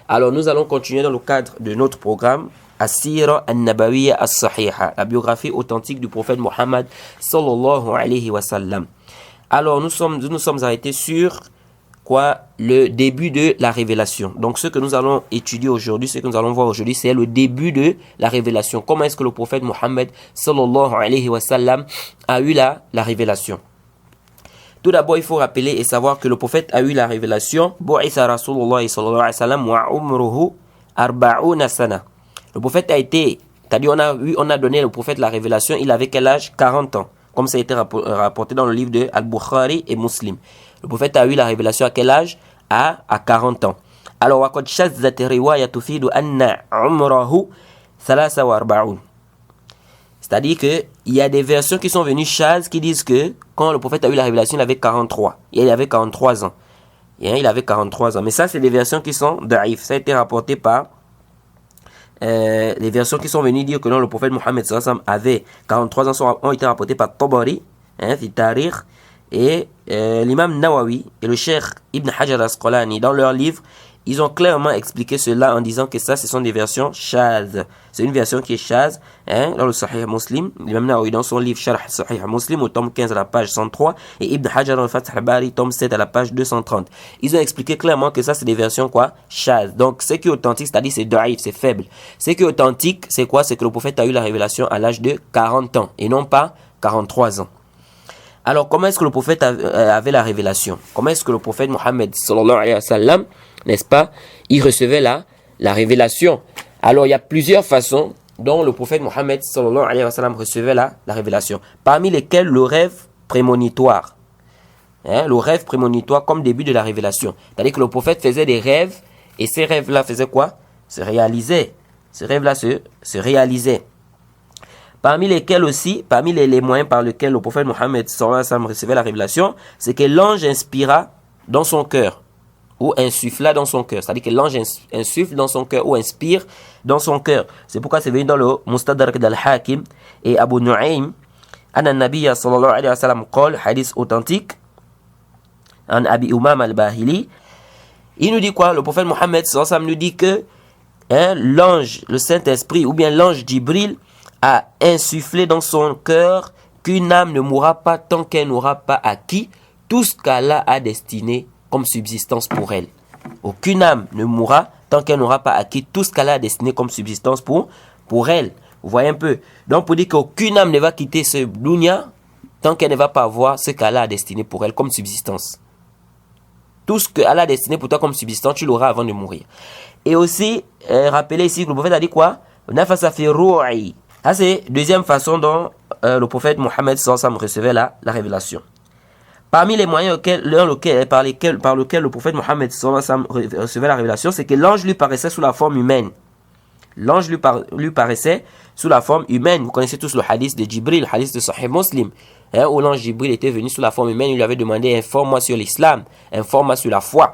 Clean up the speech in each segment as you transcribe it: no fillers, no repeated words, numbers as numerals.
Alors nous allons continuer dans le cadre de notre programme As-Sira An-Nabawiyya As-Sahiha, la biographie authentique du prophète Mohammed sallallahu alayhi wa sallam. Alors nous sommes arrêtés sur le début de la révélation. Donc ce que nous allons étudier aujourd'hui, ce que nous allons voir aujourd'hui, c'est le début de la révélation. Comment est-ce que le prophète Mohammed sallallahu alayhi wa sallam a eu la révélation? Tout d'abord, il faut rappeler et savoir que le prophète a eu la révélation. Bu'itha Rasulullah sallallahu alayhi wa sallam wa umruhu arba'una sana. Le prophète a été, c'est-à-dire on a donné au prophète la révélation, il avait quel âge? 40 ans. Comme ça a été rapporté dans le livre de Al-Bukhari et Muslim. Le prophète a eu la révélation à quel âge? À 40 ans. Alors, وَقَدْ شَذَّتْ رِوَايَةُ تُفِيدُ أَنَّ عُمْرَهُ 43. C'est-à-dire qu'il y a des versions qui sont venues chazes qui disent que quand le prophète a eu la révélation, il avait 43. Il avait 43 ans. Il avait 43 ans. Mais ça, c'est des versions qui sont da'if. Ça a été rapporté par les versions qui sont venues dire que non, le prophète Mohammed sallallahu alayhi wa sallam avait 43 ans ont été rapportées par Tabari, fi Tarikh, et l'imam Nawawi et le cheikh Ibn Hajar al-Asqalani dans leur livre, ils ont clairement expliqué cela en disant que ça, ce sont des versions shaz. C'est une version qui est shaz, dans le Sahih Muslim. L'imam Nawawi dans son livre Sharh Sahih Muslim au tome 15 à la page 103 et Ibn Hajar al-Fath al-Bari tome 7 à la page 230. Ils ont expliqué clairement que ça, c'est des versions shaz. Donc, ce qui est authentique, c'est-à-dire c'est da'if, c'est faible. Ce qui est authentique, c'est quoi? C'est que le prophète a eu la révélation à l'âge de 40 ans et non pas 43 ans. Alors, comment est-ce que le prophète avait la révélation? Comment est-ce que le prophète Mohammed sallallahu alayhi wa sallam, n'est-ce pas, il recevait la révélation? Alors, il y a plusieurs façons dont le prophète Mohammed sallallahu alayhi wa sallam recevait la révélation. Parmi lesquelles le rêve prémonitoire. Le rêve prémonitoire comme début de la révélation. C'est-à-dire que le prophète faisait des rêves et ces rêves-là faisaient quoi? Se réalisaient. Ces rêves-là se réalisaient. Parmi lesquels aussi, parmi les moyens par lesquels le prophète Mohammed sallallahu alayhi wa sallam recevait la révélation, c'est que l'ange inspira dans son cœur ou insuffla dans son cœur. C'est-à-dire que l'ange insuffle dans son cœur ou inspire dans son cœur. C'est pourquoi c'est venu dans le Mustadrak d'Al-Hakim et Abu Nu'aym, Anna Nabiyya sallallahu alayhi wa sallam qala, hadith authentique, en Abi Umam al-Bahili. Il nous dit quoi? Le prophète Mohammed sallallahu alayhi wa sallam nous dit que l'ange, le Saint-Esprit ou bien l'ange Jibril a insufflé dans son cœur qu'une âme ne mourra pas tant qu'elle n'aura pas acquis tout ce qu'Allah a destiné comme subsistance pour elle. Aucune âme ne mourra tant qu'elle n'aura pas acquis tout ce qu'Allah a destiné comme subsistance pour elle. Vous voyez un peu? Donc pour dire qu'aucune âme ne va quitter ce dunya tant qu'elle ne va pas avoir ce qu'Allah a destiné pour elle comme subsistance. Tout ce qu'Allah a destiné pour toi comme subsistance, tu l'auras avant de mourir. Et aussi, rappelez ici que le prophète a dit quoi? Nafasa fi ru'i. Ça, c'est deuxième façon dont le prophète Mohammed sallallahu alayhi wa sallam recevait la révélation. Parmi les moyens par lesquels le prophète Mohammed sallallahu alayhi wa sallam recevait la révélation, c'est que l'ange lui paraissait sous la forme humaine. L'ange lui paraissait sous la forme humaine. Vous connaissez tous le hadith de Jibril, le hadith de Sahih Muslim, où l'ange Jibril était venu sous la forme humaine, il lui avait demandé informe-moi sur l'islam, informe-moi sur la foi.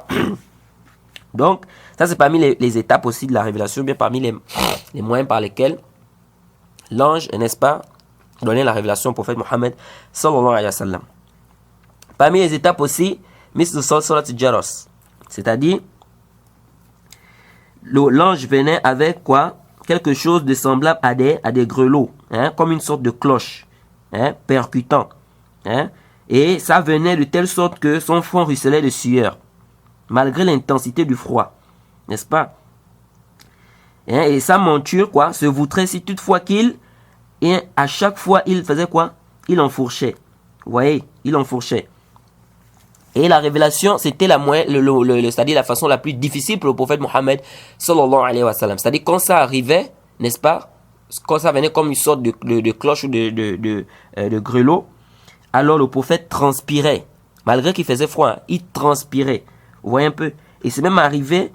Donc, ça c'est parmi les étapes aussi de la révélation, bien parmi les moyens par lesquels l'ange, n'est-ce pas, donnait la révélation au prophète Mohammed sallallahu alayhi wa sallam. Parmi les étapes aussi, Misl Salat Jaros, c'est-à-dire l'ange venait avec quoi? Quelque chose de semblable à des grelots, comme une sorte de cloche, percutant. Et ça venait de telle sorte que son front ruisselait de sueur, malgré l'intensité du froid, n'est-ce pas? Et sa monture, se voutrait si toutefois et à chaque fois, il faisait quoi? Il enfourchait. Vous voyez? Il enfourchait. Et la révélation, c'était c'est-à-dire la façon la plus difficile pour le prophète Mohammed sallallahu alayhi wa sallam. C'est-à-dire quand ça arrivait, n'est-ce pas? Quand ça venait comme une sorte de cloche ou de grelot, alors le prophète transpirait. Malgré qu'il faisait froid, il transpirait. Vous voyez un peu? Et c'est même arrivé,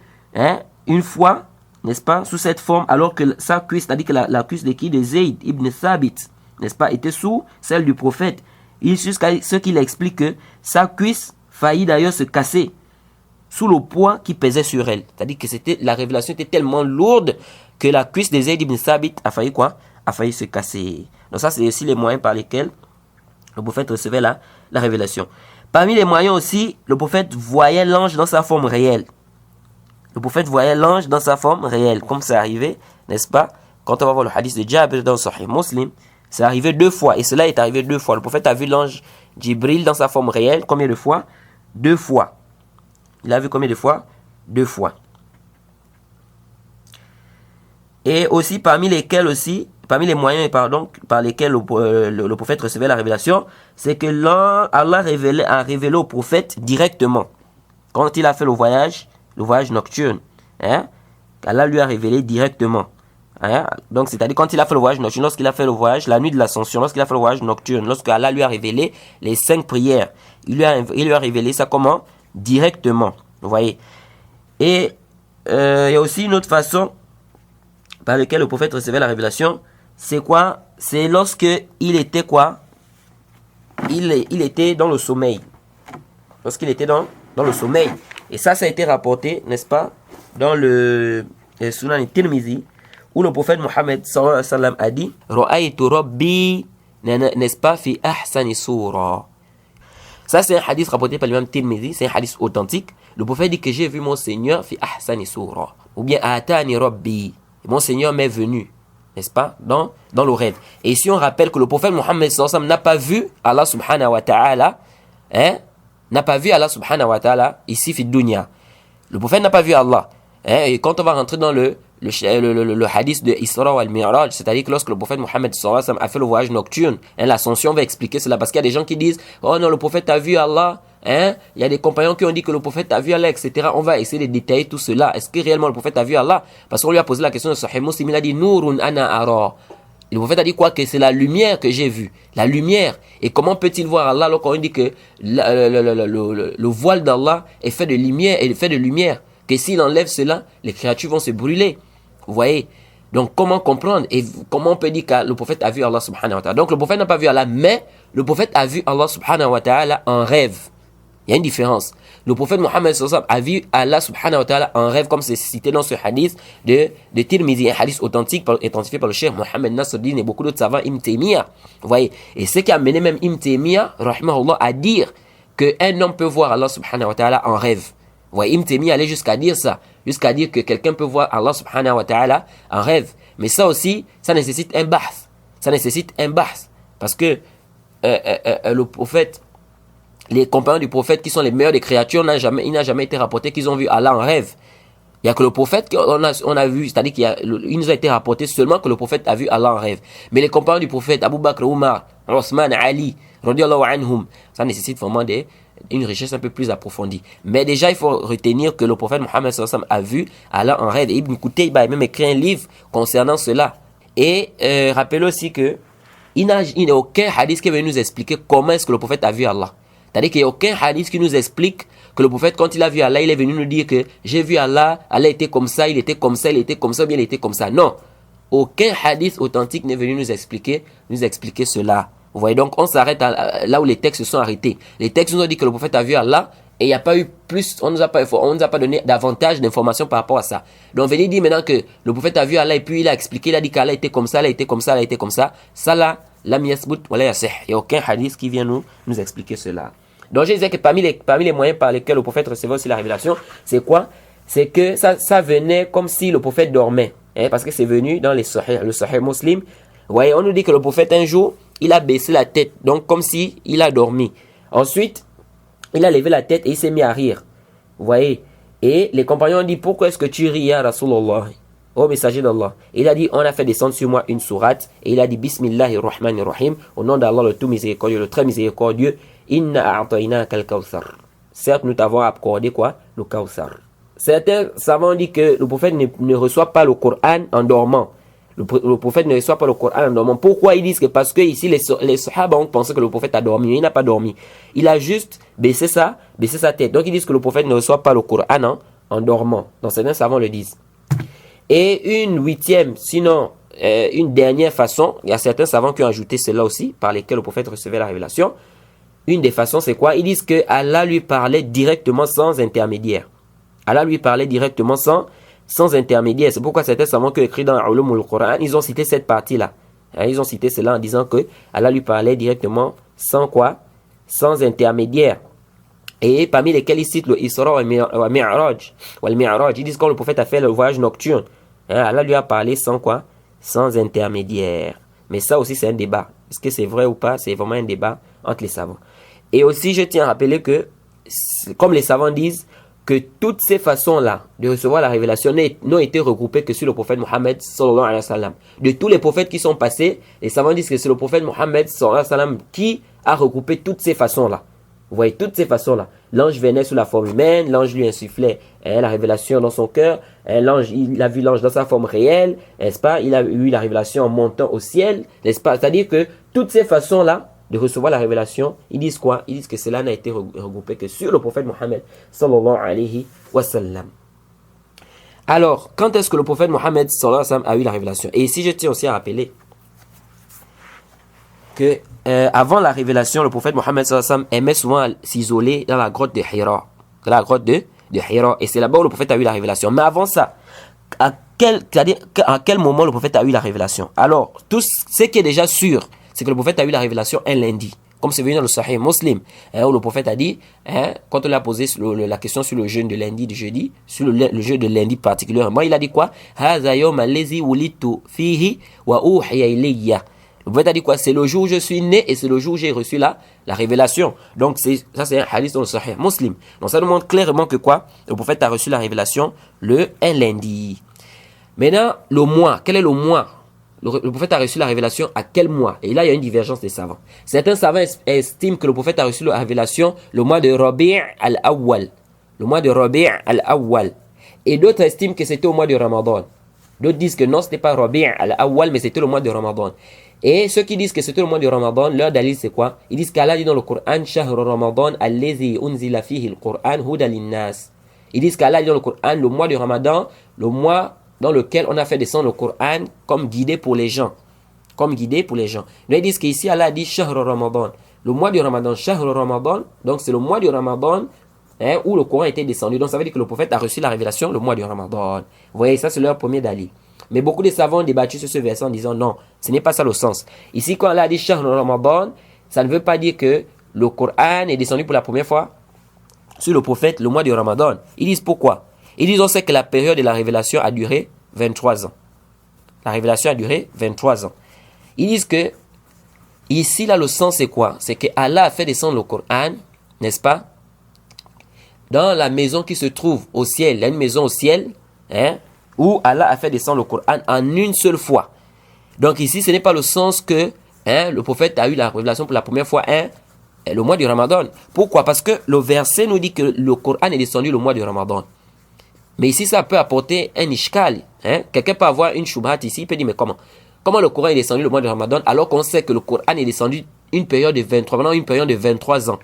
une fois, n'est-ce pas, sous cette forme, alors que sa cuisse, c'est-à-dire que la cuisse de Zayd ibn Thabit, n'est-ce pas, était sous celle du prophète. Jusqu'à ce qu'il explique que sa cuisse faillit d'ailleurs se casser sous le poids qui pesait sur elle. C'est-à-dire que la révélation était tellement lourde que la cuisse de Zayd ibn Thabit a failli se casser. Donc ça, c'est aussi les moyens par lesquels le prophète recevait la révélation. Parmi les moyens aussi, le prophète voyait l'ange dans sa forme réelle. Le prophète voyait l'ange dans sa forme réelle, comme c'est arrivé, n'est-ce pas? Quand on va voir le hadith de Jabir dans Sahih Muslim, c'est arrivé 2 fois, et cela est arrivé 2 fois. Le prophète a vu l'ange Jibril dans sa forme réelle, combien de fois? 2 fois. Il a vu combien de fois? 2 fois. Et aussi parmi les moyens par lesquels le prophète recevait la révélation, c'est que Allah a révélé au prophète directement. Quand il a fait le voyage nocturne, hein, Allah lui a révélé directement. Hein? Donc c'est-à-dire quand il a fait le voyage nocturne, lorsqu'il a fait le voyage, la nuit de l'ascension, lorsqu'il a fait le voyage nocturne, lorsque Allah lui a révélé les 5 prières, il lui a révélé ça comment? Directement. Vous voyez? Et il y a aussi une autre façon par laquelle le prophète recevait la révélation. C'est quoi? C'est lorsque il était quoi? Il était dans le sommeil. Lorsqu'il était dans le sommeil. Et ça a été rapporté, n'est-ce pas, dans le Sunan al-Tirmidhi, où le prophète Mohammed sallallahu alayhi wa sallam a dit Ra'aytu Rabbi, n'est-ce pas, fi ahsani sura. Ça, c'est un hadith rapporté par l'imam Tirmidhi, c'est un hadith authentique. Le prophète dit que j'ai vu mon Seigneur fi ahsani sura. Ou bien Atani Rabbi, mon Seigneur m'est venu, n'est-ce pas, dans le rêve. Et si on rappelle que le prophète Mohammed sallallahu alayhi wa sallam n'a pas vu Allah subhanahu wa ta'ala, hein, n'a pas vu Allah subhanahu wa ta'ala ici fi dunya. Le prophète n'a pas vu Allah. Hein, et quand on va rentrer dans le hadith de Isra wal Mi'raj, c'est-à-dire que lorsque le prophète Mohammed sallallahu alayhi wa sallam a fait le voyage nocturne, hein, l'ascension va expliquer cela, parce qu'il y a des gens qui disent oh non, le prophète a vu Allah, hein, il y a des compagnons qui ont dit que le prophète a vu Allah, etc. On va essayer de détailler tout cela. Est-ce que réellement le prophète a vu Allah? Parce qu'on lui a posé la question de Sahih Muslim, il a dit Nurun ana ara. Le prophète a dit quoi? Que c'est la lumière que j'ai vue. La lumière. Et comment peut-il voir Allah alors qu'on dit que le voile d'Allah est fait de lumière, que s'il enlève cela, les créatures vont se brûler. Vous voyez? Donc comment comprendre? Et comment on peut dire que le prophète a vu Allah subhanahu wa ta'ala? Donc le prophète n'a pas vu Allah, mais le prophète a vu Allah subhanahu wa ta'ala en rêve. Il y a une différence. Le prophète Mohammed sallallahu alayhi wa sallam a vu Allah subhanahu wa ta'ala en rêve, comme c'est cité dans ce hadith de Tirmidhi, un hadith authentique authentifié par le cheikh Mohammed Nasruddin et beaucoup d'autres savants, Ibn Taymiyyah. Vous voyez? Et ce qui a mené même Ibn Taymiyyah, rahimahullah, à dire qu'un homme peut voir Allah subhanahu wa ta'ala en rêve. Vous voyez, Ibn Taymiyyah allait jusqu'à dire ça, jusqu'à dire que quelqu'un peut voir Allah subhanahu wa ta'ala en rêve. Mais ça aussi, ça nécessite un bahth. Parce que le prophète, les compagnons du prophète qui sont les meilleurs des créatures, il n'a jamais été rapporté qu'ils ont vu Allah en rêve. Il n'y a que le prophète qu'on a vu, c'est-à-dire qu'il nous a été rapporté seulement que le prophète a vu Allah en rêve. Mais les compagnons du prophète, Abu Bakr, Omar, Osman, Ali, radiyallahu anhum, ça nécessite vraiment une richesse un peu plus approfondie. Mais déjà, il faut retenir que le prophète Mohammed sallallahu alayhi wa sallam a vu Allah en rêve. Et Ibn Qutayba a même écrit un livre concernant cela. Et rappelez aussi que il n'y a aucun hadith qui est venu nous expliquer comment est-ce que le prophète a vu Allah. C'est-à-dire qu'il n'y a aucun hadith qui nous explique que le prophète, quand il a vu Allah, il est venu nous dire que j'ai vu Allah, Allah était comme ça, il était comme ça, il était comme ça, bien il était comme ça. Non. Aucun hadith authentique n'est venu nous expliquer cela. Vous voyez, donc on s'arrête là où les textes se sont arrêtés. Les textes nous ont dit que le prophète a vu Allah et il n'y a pas eu plus, on ne nous a pas donné davantage d'informations par rapport à ça. Donc venez dire maintenant que le prophète a vu Allah et puis il a expliqué, il a dit qu'Allah était comme ça, Allah était comme ça, Allah était comme ça. Ça là, lam yasbut wala yasih. Il n'y a aucun hadith qui vient nous expliquer cela. Donc je disais que parmi les moyens par lesquels le prophète recevait aussi la révélation, c'est quoi? C'est que ça venait comme si le prophète dormait. Hein, parce que c'est venu dans le Sahih Muslim. Vous voyez, on nous dit que le prophète un jour, il a baissé la tête, donc comme si il a dormi. Ensuite, il a levé la tête et il s'est mis à rire. Vous voyez? Et les compagnons ont dit, pourquoi est-ce que tu ris, ya Rasulallah, ô messager d'Allah? Il a dit, on a fait descendre sur moi une sourate. Et il a dit, Bismillahirrahmanirrahim, au nom d'Allah le tout miséricordieux, le très miséricordieux, Inna a'tayna kal kawthar. Certes, nous t'avons accordé quoi? Le kawthar. Certains savants disent que le prophète ne reçoit pas le Coran en dormant. Le prophète ne reçoit pas le Coran en dormant. Pourquoi ils disent que? Parce que ici les sahaba ont pensé que le prophète a dormi, mais il n'a pas dormi. Il a juste baissé sa tête. Donc ils disent que le prophète ne reçoit pas le Coran en dormant. Donc certains savants le disent. Et une huitième, sinon une dernière façon, il y a certains savants qui ont ajouté cela aussi, par lesquels le prophète recevait la révélation. Une des façons, c'est quoi? Ils disent que Allah lui parlait directement sans intermédiaire. Allah lui parlait directement sans intermédiaire. C'est pourquoi certains savants qui ont écrit dans Ulumul Quran, ils ont cité cette partie-là. Ils ont cité cela en disant que Allah lui parlait directement sans quoi? Sans intermédiaire. Et parmi lesquels ils citent le Isra wa Mi'raj. Ils disent quand le prophète a fait le voyage nocturne, hein, Allah lui a parlé sans quoi? Sans intermédiaire. Mais ça aussi c'est un débat. Est-ce que c'est vrai ou pas? C'est vraiment un débat entre les savants. Et aussi je tiens à rappeler que, comme les savants disent, que toutes ces façons-là de recevoir la révélation n'ont été regroupées que sur le prophète Mohammed sallallahu alayhi wa sallam. De tous les prophètes qui sont passés, les savants disent que c'est le prophète Mohammed sallallahu alayhi wa sallam qui a regroupé toutes ces façons-là. Vous voyez, toutes ces façons-là. L'ange venait sous la forme humaine, l'ange lui insufflait la révélation dans son cœur, l'ange, il a vu l'ange dans sa forme réelle, n'est-ce pas? Il a eu la révélation en montant au ciel, n'est-ce pas? C'est-à-dire que toutes ces façons-là de recevoir la révélation, ils disent quoi? Ils disent que cela n'a été regroupé que sur le prophète Mohammed sallallahu alayhi wa sallam. Alors, quand est-ce que le prophète Mohammed sallallahu alayhi wa sallam a eu la révélation? Et ici, je tiens aussi à rappeler que avant la révélation, le prophète Mohammed sallallahu alayhi wa sallam aimait souvent s'isoler dans la grotte de Hira. Dans la grotte de Hira. Et c'est là-bas où le prophète a eu la révélation. Mais avant ça, à quel moment le prophète a eu la révélation? Alors, tout ce qui est déjà sûr, c'est que le prophète a eu la révélation un lundi. Comme c'est venu dans le Sahih Muslim, où le prophète a dit, quand on lui a posé la question sur le jeûne de lundi, de jeudi, sur le jeûne de lundi particulièrement, il a dit quoi? Le prophète a dit quoi? C'est le jour où je suis né et c'est le jour où j'ai reçu la révélation. Donc ça c'est un hadith dans le Sahih Muslim. Donc ça nous montre clairement que quoi? Le prophète a reçu la révélation un lundi. Maintenant, le mois. Quel est le mois? Le prophète a reçu la révélation à quel mois? Et là, il y a une divergence des savants. Certains savants estiment que le prophète a reçu la révélation le mois de Rabi' al-Awwal. Le mois de Rabi' al-Awwal. Et d'autres estiment que c'était au mois de Ramadan. D'autres disent que non, ce n'était pas Rabi' al-Awwal, mais c'était le mois de Ramadan. Et ceux qui disent que c'était le mois de Ramadan, leur dalil c'est quoi? Ils disent qu'Allah dit dans le Coran, Shahr Ramadan allazi unzila fihi al-Quran huda lin-nas. Ils disent qu'Allah dit dans le Coran, le mois de Ramadan, le mois dans lequel on a fait descendre le Coran comme guidé pour les gens. Comme guidé pour les gens. Ils disent qu'ici Allah dit Shahr Ramadan. Le mois du Ramadan, Shahr Ramadan, donc c'est le mois du Ramadan où le Coran était descendu. Donc ça veut dire que le prophète a reçu la révélation le mois du Ramadan. Vous voyez, ça c'est leur premier dalil. Mais beaucoup de savants ont débattu sur ce verset en disant non, ce n'est pas ça le sens. Ici, quand Allah a dit Shahr Ramadan, ça ne veut pas dire que le Coran est descendu pour la première fois sur le prophète le mois du Ramadan. Ils disent pourquoi? Ils disent on sait que la période de la révélation a duré 23 ans. La révélation a duré 23 ans. Ils disent que ici, là, le sens c'est quoi? C'est que Allah a fait descendre le Coran, n'est-ce pas? Dans la maison qui se trouve au ciel. Il y a une maison au ciel, où Allah a fait descendre le Coran en une seule fois. Donc ici, ce n'est pas le sens que le prophète a eu la révélation pour la première fois le mois du Ramadan. Pourquoi? Parce que le verset nous dit que le Coran est descendu le mois du Ramadan. Mais ici, ça peut apporter un ishkal. Quelqu'un peut avoir une shubhat ici, il peut dire, mais comment le Coran est descendu le mois du Ramadan alors qu'on sait que le Coran est descendu une période de 23 ans.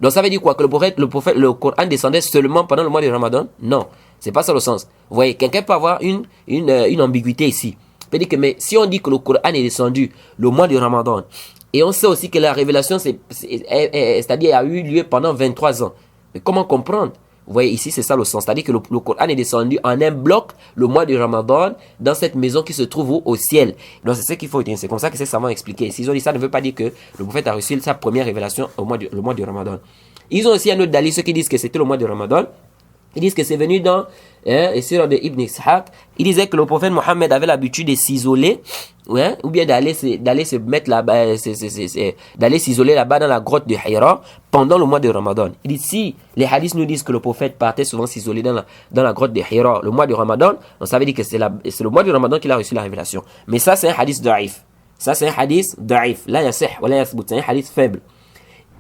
Donc ça veut dire quoi? Que le Coran descendait seulement pendant le mois de Ramadan? Non, c'est pas ça le sens. Vous voyez, quelqu'un peut avoir une ambiguïté ici. Il peut dire que, mais si on dit que le Coran est descendu le mois de Ramadan, et on sait aussi que la révélation, c'est-à-dire a eu lieu pendant 23 ans. Mais comment comprendre? Vous voyez, ici, c'est ça le sens. C'est-à-dire que le Coran est descendu en un bloc le mois de Ramadan dans cette maison qui se trouve au ciel. Donc, c'est ce qu'il faut dire. C'est comme ça que c'est savants expliqué. Ici, ils ont dit ça ne veut pas dire que le prophète a reçu sa première révélation le mois de Ramadan. Ils ont aussi un autre dalil, ceux qui disent que c'était le mois de Ramadan. Ils disent que c'est venu dans les sirah de Ibn Ishaq. Ils disaient que le prophète Mohammed avait l'habitude de s'isoler, ou bien d'aller se mettre là-bas, d'aller s'isoler là-bas dans la grotte de Hira pendant le mois de Ramadan. Il dit si les hadiths nous disent que le prophète partait souvent s'isoler dans la grotte de Hira le mois de Ramadan, donc ça veut dire que c'est le mois de Ramadan qu'il a reçu la révélation. Mais ça c'est un hadith da'if. Ça c'est un hadith da'if. La yasih wa la yathbut. C'est un hadith faible.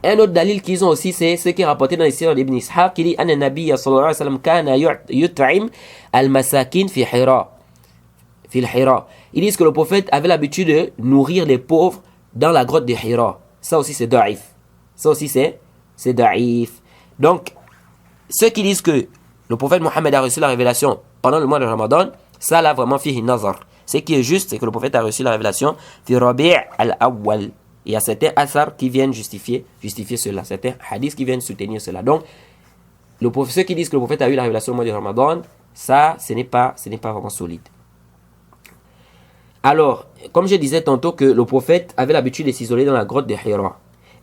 Un autre dalil qu'ils ont aussi, c'est ce qui est rapporté dans les sirah d'Ibn Ishaq, qui dit Anna Nabiyya sallallahu alayhi wa sallam kana yut'im al-masakin fi Hira. Ils disent que le prophète avait l'habitude de nourrir les pauvres dans la grotte de Hira. Ça aussi c'est da'if. Ça aussi c'est da'if. Donc, ceux qui disent que le prophète Mohammed a reçu la révélation pendant le mois de Ramadan, ça là vraiment fihi nazar. Ce qui est juste, c'est que le prophète a reçu la révélation fi Rabi' al-Awwal. Il y a certains asar qui viennent justifier cela, certains hadiths qui viennent soutenir cela. Donc, ceux qui disent que le prophète a eu la révélation au mois de Ramadan, ça, ce n'est pas vraiment solide. Alors, comme je disais tantôt que le prophète avait l'habitude de s'isoler dans la grotte de Hira.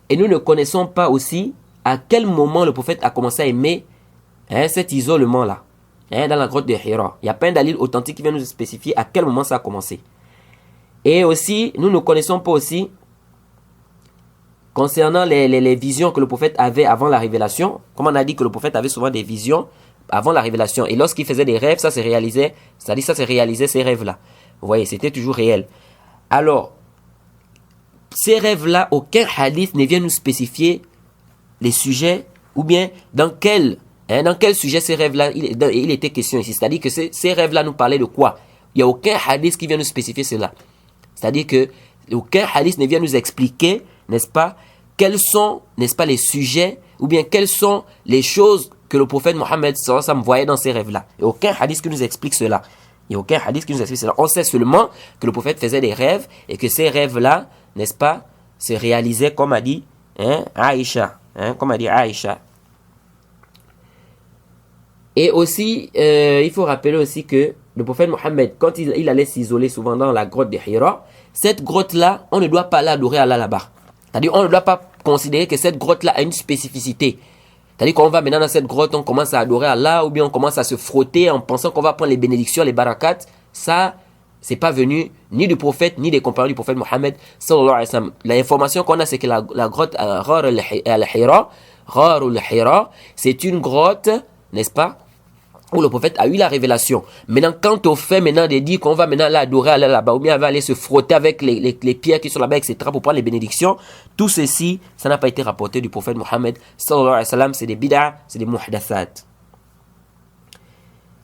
Et nous ne connaissons pas aussi à quel moment le prophète a commencé à aimer cet isolement-là, dans la grotte de Hira. Il n'y a pas un dalil authentique qui vient nous spécifier à quel moment ça a commencé. Et aussi, nous ne connaissons pas aussi, concernant les visions que le prophète avait avant la révélation, comme on a dit que le prophète avait souvent des visions avant la révélation. Et lorsqu'il faisait des rêves, ça se réalisait, c'est-à-dire ça se réalisait ces rêves-là. Vous voyez, c'était toujours réel. Alors, ces rêves-là, aucun hadith ne vient nous spécifier les sujets, ou bien dans quel sujet ces rêves-là il était question ici. C'est-à-dire que ces rêves-là nous parlaient de quoi? Il n'y a aucun hadith qui vient nous spécifier cela. C'est-à-dire que aucun hadith ne vient nous expliquer, n'est-ce pas, quels sont, n'est-ce pas, les sujets, ou bien quelles sont les choses que le prophète Mohammed sallallahu alayhi wa sallam voyait dans ces rêves-là. Il n'y a aucun hadith qui nous explique cela. Il n'y a aucun hadith qui nous explique cela. On sait seulement que le prophète faisait des rêves et que ces rêves-là, n'est-ce pas, se réalisaient comme a dit Aïcha. Comme a dit Aïcha. Et aussi, il faut rappeler aussi que le prophète Mohammed, quand il allait s'isoler souvent dans la grotte de Hira, cette grotte-là, on ne doit pas l'adorer Allah là-bas. C'est-à-dire, on ne doit pas considérer que cette grotte-là a une spécificité. C'est-à-dire qu'on va maintenant dans cette grotte, on commence à adorer Allah, ou bien on commence à se frotter en pensant qu'on va prendre les bénédictions, les barakats. Ça, c'est pas venu ni du prophète, ni des compagnons du prophète Mohammed sallallahu alayhi wa sallam. L'information qu'on a, c'est que la grotte Ghar al-Hira, c'est une grotte, n'est-ce pas, où le prophète a eu la révélation. Maintenant, quant au fait maintenant de dire qu'on va maintenant l'adorer aller là-bas, ou bien on va aller se frotter avec les pierres qui sont là-bas, etc., pour prendre les bénédictions, tout ceci, ça n'a pas été rapporté du prophète Mohammed sallallahu alayhi wa sallam. C'est des bid'a, c'est des muhdathat.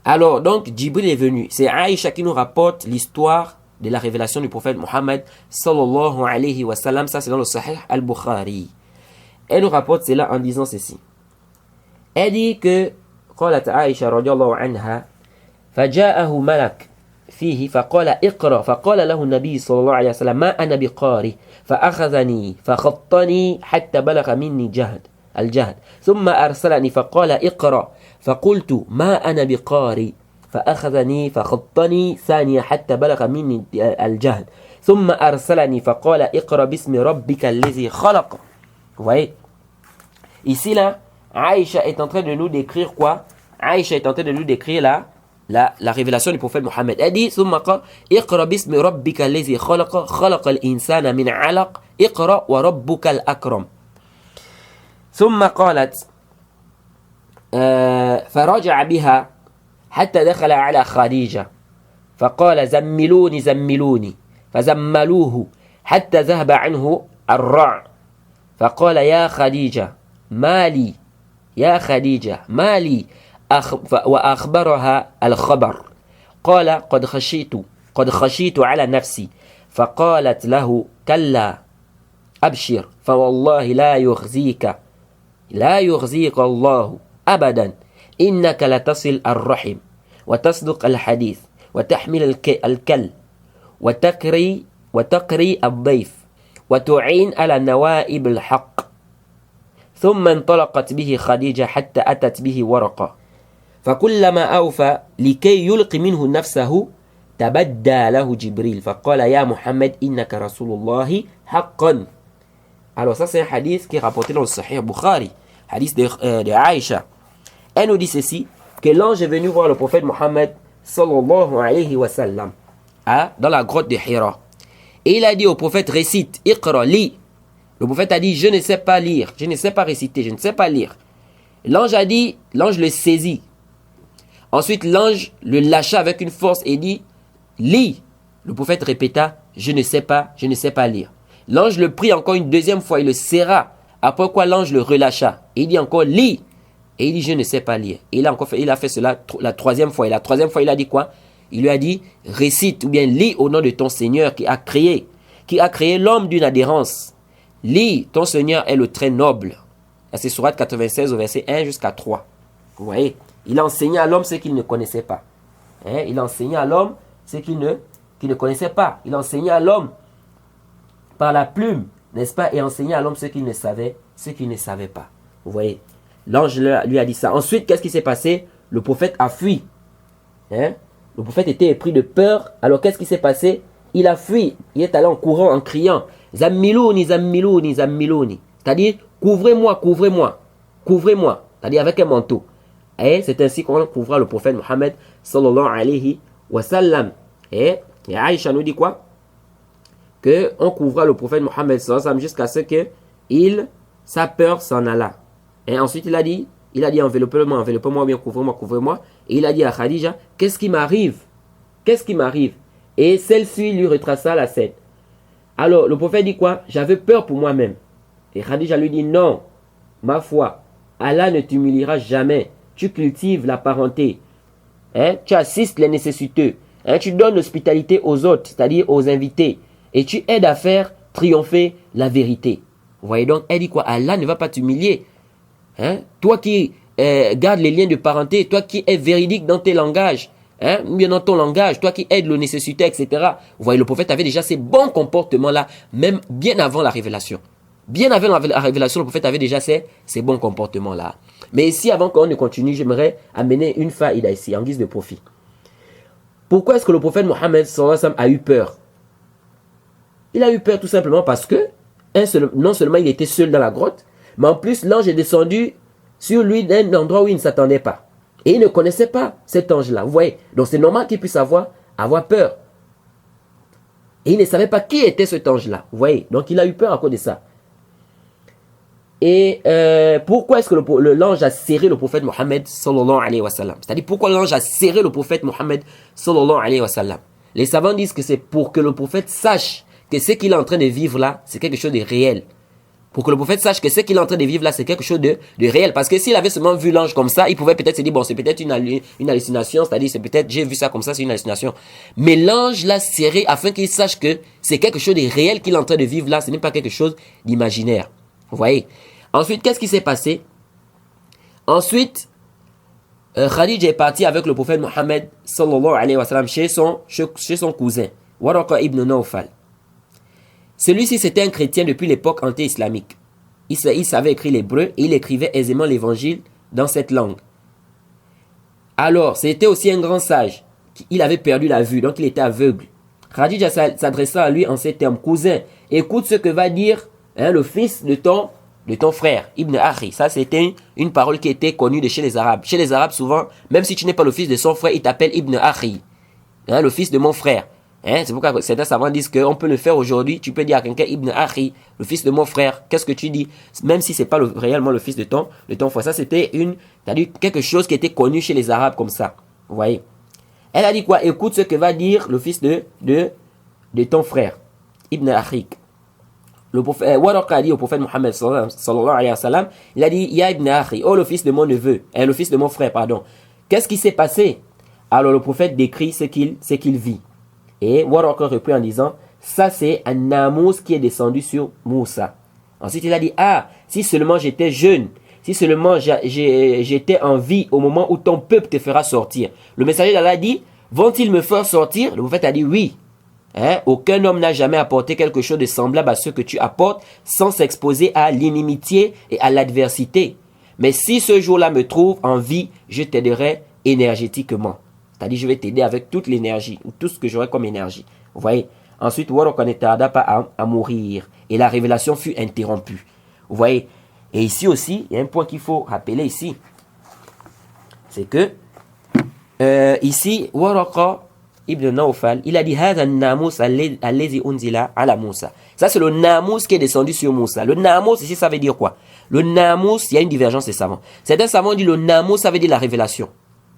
Alors, donc, Jibril est venu. C'est Aïcha qui nous rapporte l'histoire de la révélation du prophète Mohammed sallallahu alayhi wa sallam. Ça, c'est dans le Sahih al-Bukhari. Elle nous rapporte cela en disant ceci. Elle dit que قالت عائشة رضي الله عنها فجاءه ملك فيه فقال اقرأ فقال له النبي صلى الله عليه وسلم ما أنا بقارئ فأخذني فخطني حتى بلغ مني الجهد ثم أرسلني فقال اقرأ فقلت ما أنا بقارئ فأخذني فخطني ثانية حتى بلغ مني الجهد ثم أرسلني فقال اقرأ باسم ربك الذي خلق. Vous voyez, ici là, Aïcha est en train de nous décrire quoi? Aïcha est en train de nous décrire la révélation du prophète Mohammed. Elle dit ثم قال اقرأ باسم ربك الذي خلق خلق الإنسان من علق اقرأ وربك الأكرم. ثم قالت فرجع بها حتى دخل على خديجة فقال زملوني زملوني فزملوه حتى ذهب عنه الرع فقال يا خديجة مالي يا خديجة مالي وأخبرها الخبر قال قد خشيت على نفسي فقالت له كلا أبشر فوالله لا يخزيك الله أبدا إنك لتصل الرحم وتصدق الحديث وتحمل الكل وتقري الضيف وتعين على نوائب الحق. ثم انطلقت به خديجة حتى أتت به ورقة فكلما أوفى لكي يلقي منه نفسه تبدى له جبريل فقال يا محمد إنك رسول الله حقا. Alors ça c'est un hadith qui est rapporté dans le Sahih Bukhari, hadith de Aïcha. Elle nous dit ceci, que l'ange est venu voir le prophète Mohammed sallallahu alayhi wa sallam dans la grotte de Hira. Et il a dit au prophète, récite, iqra, lis. Le prophète a dit, je ne sais pas lire, je ne sais pas réciter, je ne sais pas lire. L'ange a dit, l'ange le saisit. Ensuite, l'ange le lâcha avec une force et dit, lis. Le prophète répéta, je ne sais pas lire. L'ange le prit encore une deuxième fois, il le serra. Après quoi, l'ange le relâcha. Et il dit encore, lis. Et il dit, je ne sais pas lire. Et il a fait cela la troisième fois. Et la troisième fois, il a dit quoi? Il lui a dit, récite ou bien lis au nom de ton Seigneur qui a créé l'homme d'une adhérence. Lis, ton Seigneur est le très noble. C'est Sourate 96 au verset 1 jusqu'à 3. Vous voyez, il a enseigné à l'homme ce qu'il ne connaissait pas. Il a enseigné à l'homme ce qu'il ne connaissait pas. Il a enseigné à l'homme par la plume, n'est-ce pas? Et enseigné à l'homme ce qu'il ne savait pas. Vous voyez, l'ange lui a dit ça. Ensuite, qu'est-ce qui s'est passé? Le prophète a fui. Le prophète était épris de peur. Alors, qu'est-ce qui s'est passé? Il a fui. Il est allé en courant, en criant. Zammilouni, zammilouni, zammilouni. C'est-à-dire, couvrez-moi, couvrez-moi. couvrez-moi, c'est-à-dire avec un manteau. Et c'est ainsi qu'on couvrira le prophète Mohammed sallallahu alayhi wa sallam. Et Aïcha nous dit quoi? Que on couvrira le prophète Mohammed sallallahu alayhi wa sallam jusqu'à ce que sa peur s'en alla. Et ensuite il a dit enveloppez-moi, bien couvrez-moi, couvrez-moi. Et il a dit à Khadija, qu'est-ce qui m'arrive? Qu'est-ce qui m'arrive? Et celle-ci lui retraça la scène. Alors le prophète dit quoi? J'avais peur pour moi-même. Et Khadija lui dit, non, ma foi, Allah ne t'humiliera jamais. Tu cultives la parenté. Tu assistes les nécessiteux. Tu donnes l'hospitalité aux autres, c'est-à-dire aux invités. Et tu aides à faire triompher la vérité. Vous voyez donc, elle dit quoi? Allah ne va pas t'humilier. Toi qui gardes les liens de parenté, toi qui es véridique dans tes langages, bien dans ton langage, toi qui aides le nécessité, etc. Vous voyez, le prophète avait déjà ces bons comportements-là, même bien avant la révélation. Bien avant la révélation, le prophète avait déjà ces bons comportements-là. Mais ici, avant qu'on ne continue, j'aimerais amener une faïda ici, en guise de profit. Pourquoi est-ce que le prophète Mohammed sallallahu alayhi wa sallam a eu peur? Il a eu peur tout simplement parce que, non seulement il était seul dans la grotte, mais en plus l'ange est descendu sur lui d'un endroit où il ne s'attendait pas. Et il ne connaissait pas cet ange-là, vous voyez. Donc c'est normal qu'il puisse avoir peur. Et il ne savait pas qui était cet ange-là, vous voyez. Donc il a eu peur à cause de ça. Et pourquoi est-ce que l'ange a serré le prophète Mohammed sallallahu alayhi wa sallam? C'est-à-dire pourquoi l'ange a serré le prophète Mohammed sallallahu alayhi wa sallam? Les savants disent que c'est pour que le prophète sache que ce qu'il est en train de vivre là, c'est quelque chose de réel. Pour que le prophète sache que ce qu'il est en train de vivre là, c'est quelque chose de réel. Parce que s'il avait seulement vu l'ange comme ça, il pouvait peut-être se dire, bon, c'est peut-être une hallucination, c'est-à-dire c'est peut-être, j'ai vu ça comme ça, c'est une hallucination. Mais l'ange l'a serré afin qu'il sache que c'est quelque chose de réel qu'il est en train de vivre là, ce n'est pas quelque chose d'imaginaire. Vous voyez? Ensuite, qu'est-ce qui s'est passé? Ensuite, Khadija est parti avec le prophète Mohammed sallallahu alayhi wa sallam chez son cousin, Waraqa ibn Nawfal. Celui-ci, c'était un chrétien depuis l'époque anté-islamique. Il savait écrire l'hébreu et il écrivait aisément l'évangile dans cette langue. Alors, c'était aussi un grand sage. Il avait perdu la vue, donc il était aveugle. Khadija s'adressa à lui en ces termes: cousin, écoute ce que va dire le fils de ton frère, Ibn Akhi. Ça, c'était une parole qui était connue de chez les Arabes. Chez les Arabes, souvent, même si tu n'es pas le fils de son frère, il t'appelle Ibn Akhi. Le fils de mon frère. C'est pourquoi certains savants disent qu'on peut le faire aujourd'hui. Tu peux dire à quelqu'un Ibn Akhi, le fils de mon frère. Qu'est-ce que tu dis? Même si c'est pas réellement le fils de ton frère. Ça, c'était quelque chose qui était connu chez les Arabes comme ça. Vous voyez? Elle a dit quoi? Écoute ce que va dire le fils de ton frère, Ibn Akhi. Le prophète Waraqa a dit au prophète Mohammed sallallahu alayhi wa sallam, il a dit, Ya Ibn Akhi, oh le fils de mon neveu, le fils de mon frère, pardon. Qu'est-ce qui s'est passé? Alors le prophète décrit ce qu'il vit. Et Waraqa reprit en disant, ça c'est un namous qui est descendu sur Moussa. Ensuite il a dit, si seulement j'étais jeune, si seulement j'étais en vie au moment où ton peuple te fera sortir. Le messager d'Allah dit, vont-ils me faire sortir? Le prophète a dit oui. Aucun homme n'a jamais apporté quelque chose de semblable à ce que tu apportes sans s'exposer à l'inimitié et à l'adversité. Mais si ce jour-là me trouve en vie, je t'aiderai énergétiquement. C'est-à-dire, je vais t'aider avec toute l'énergie, ou tout ce que j'aurai comme énergie. Vous voyez? Ensuite, Waraqa ne tarda pas à mourir. Et la révélation fut interrompue. Vous voyez? Et ici aussi, il y a un point qu'il faut rappeler ici. C'est que, ici, Waraqa Ibn Nawfal, il a dit Hada Namus allazi unzila ala Moussa. Ça, c'est le Namus qui est descendu sur Moussa. Le Namus, ici, ça veut dire quoi? Le Namus, il y a une divergence des savants. Certains savants disent le Namus, ça veut dire la révélation.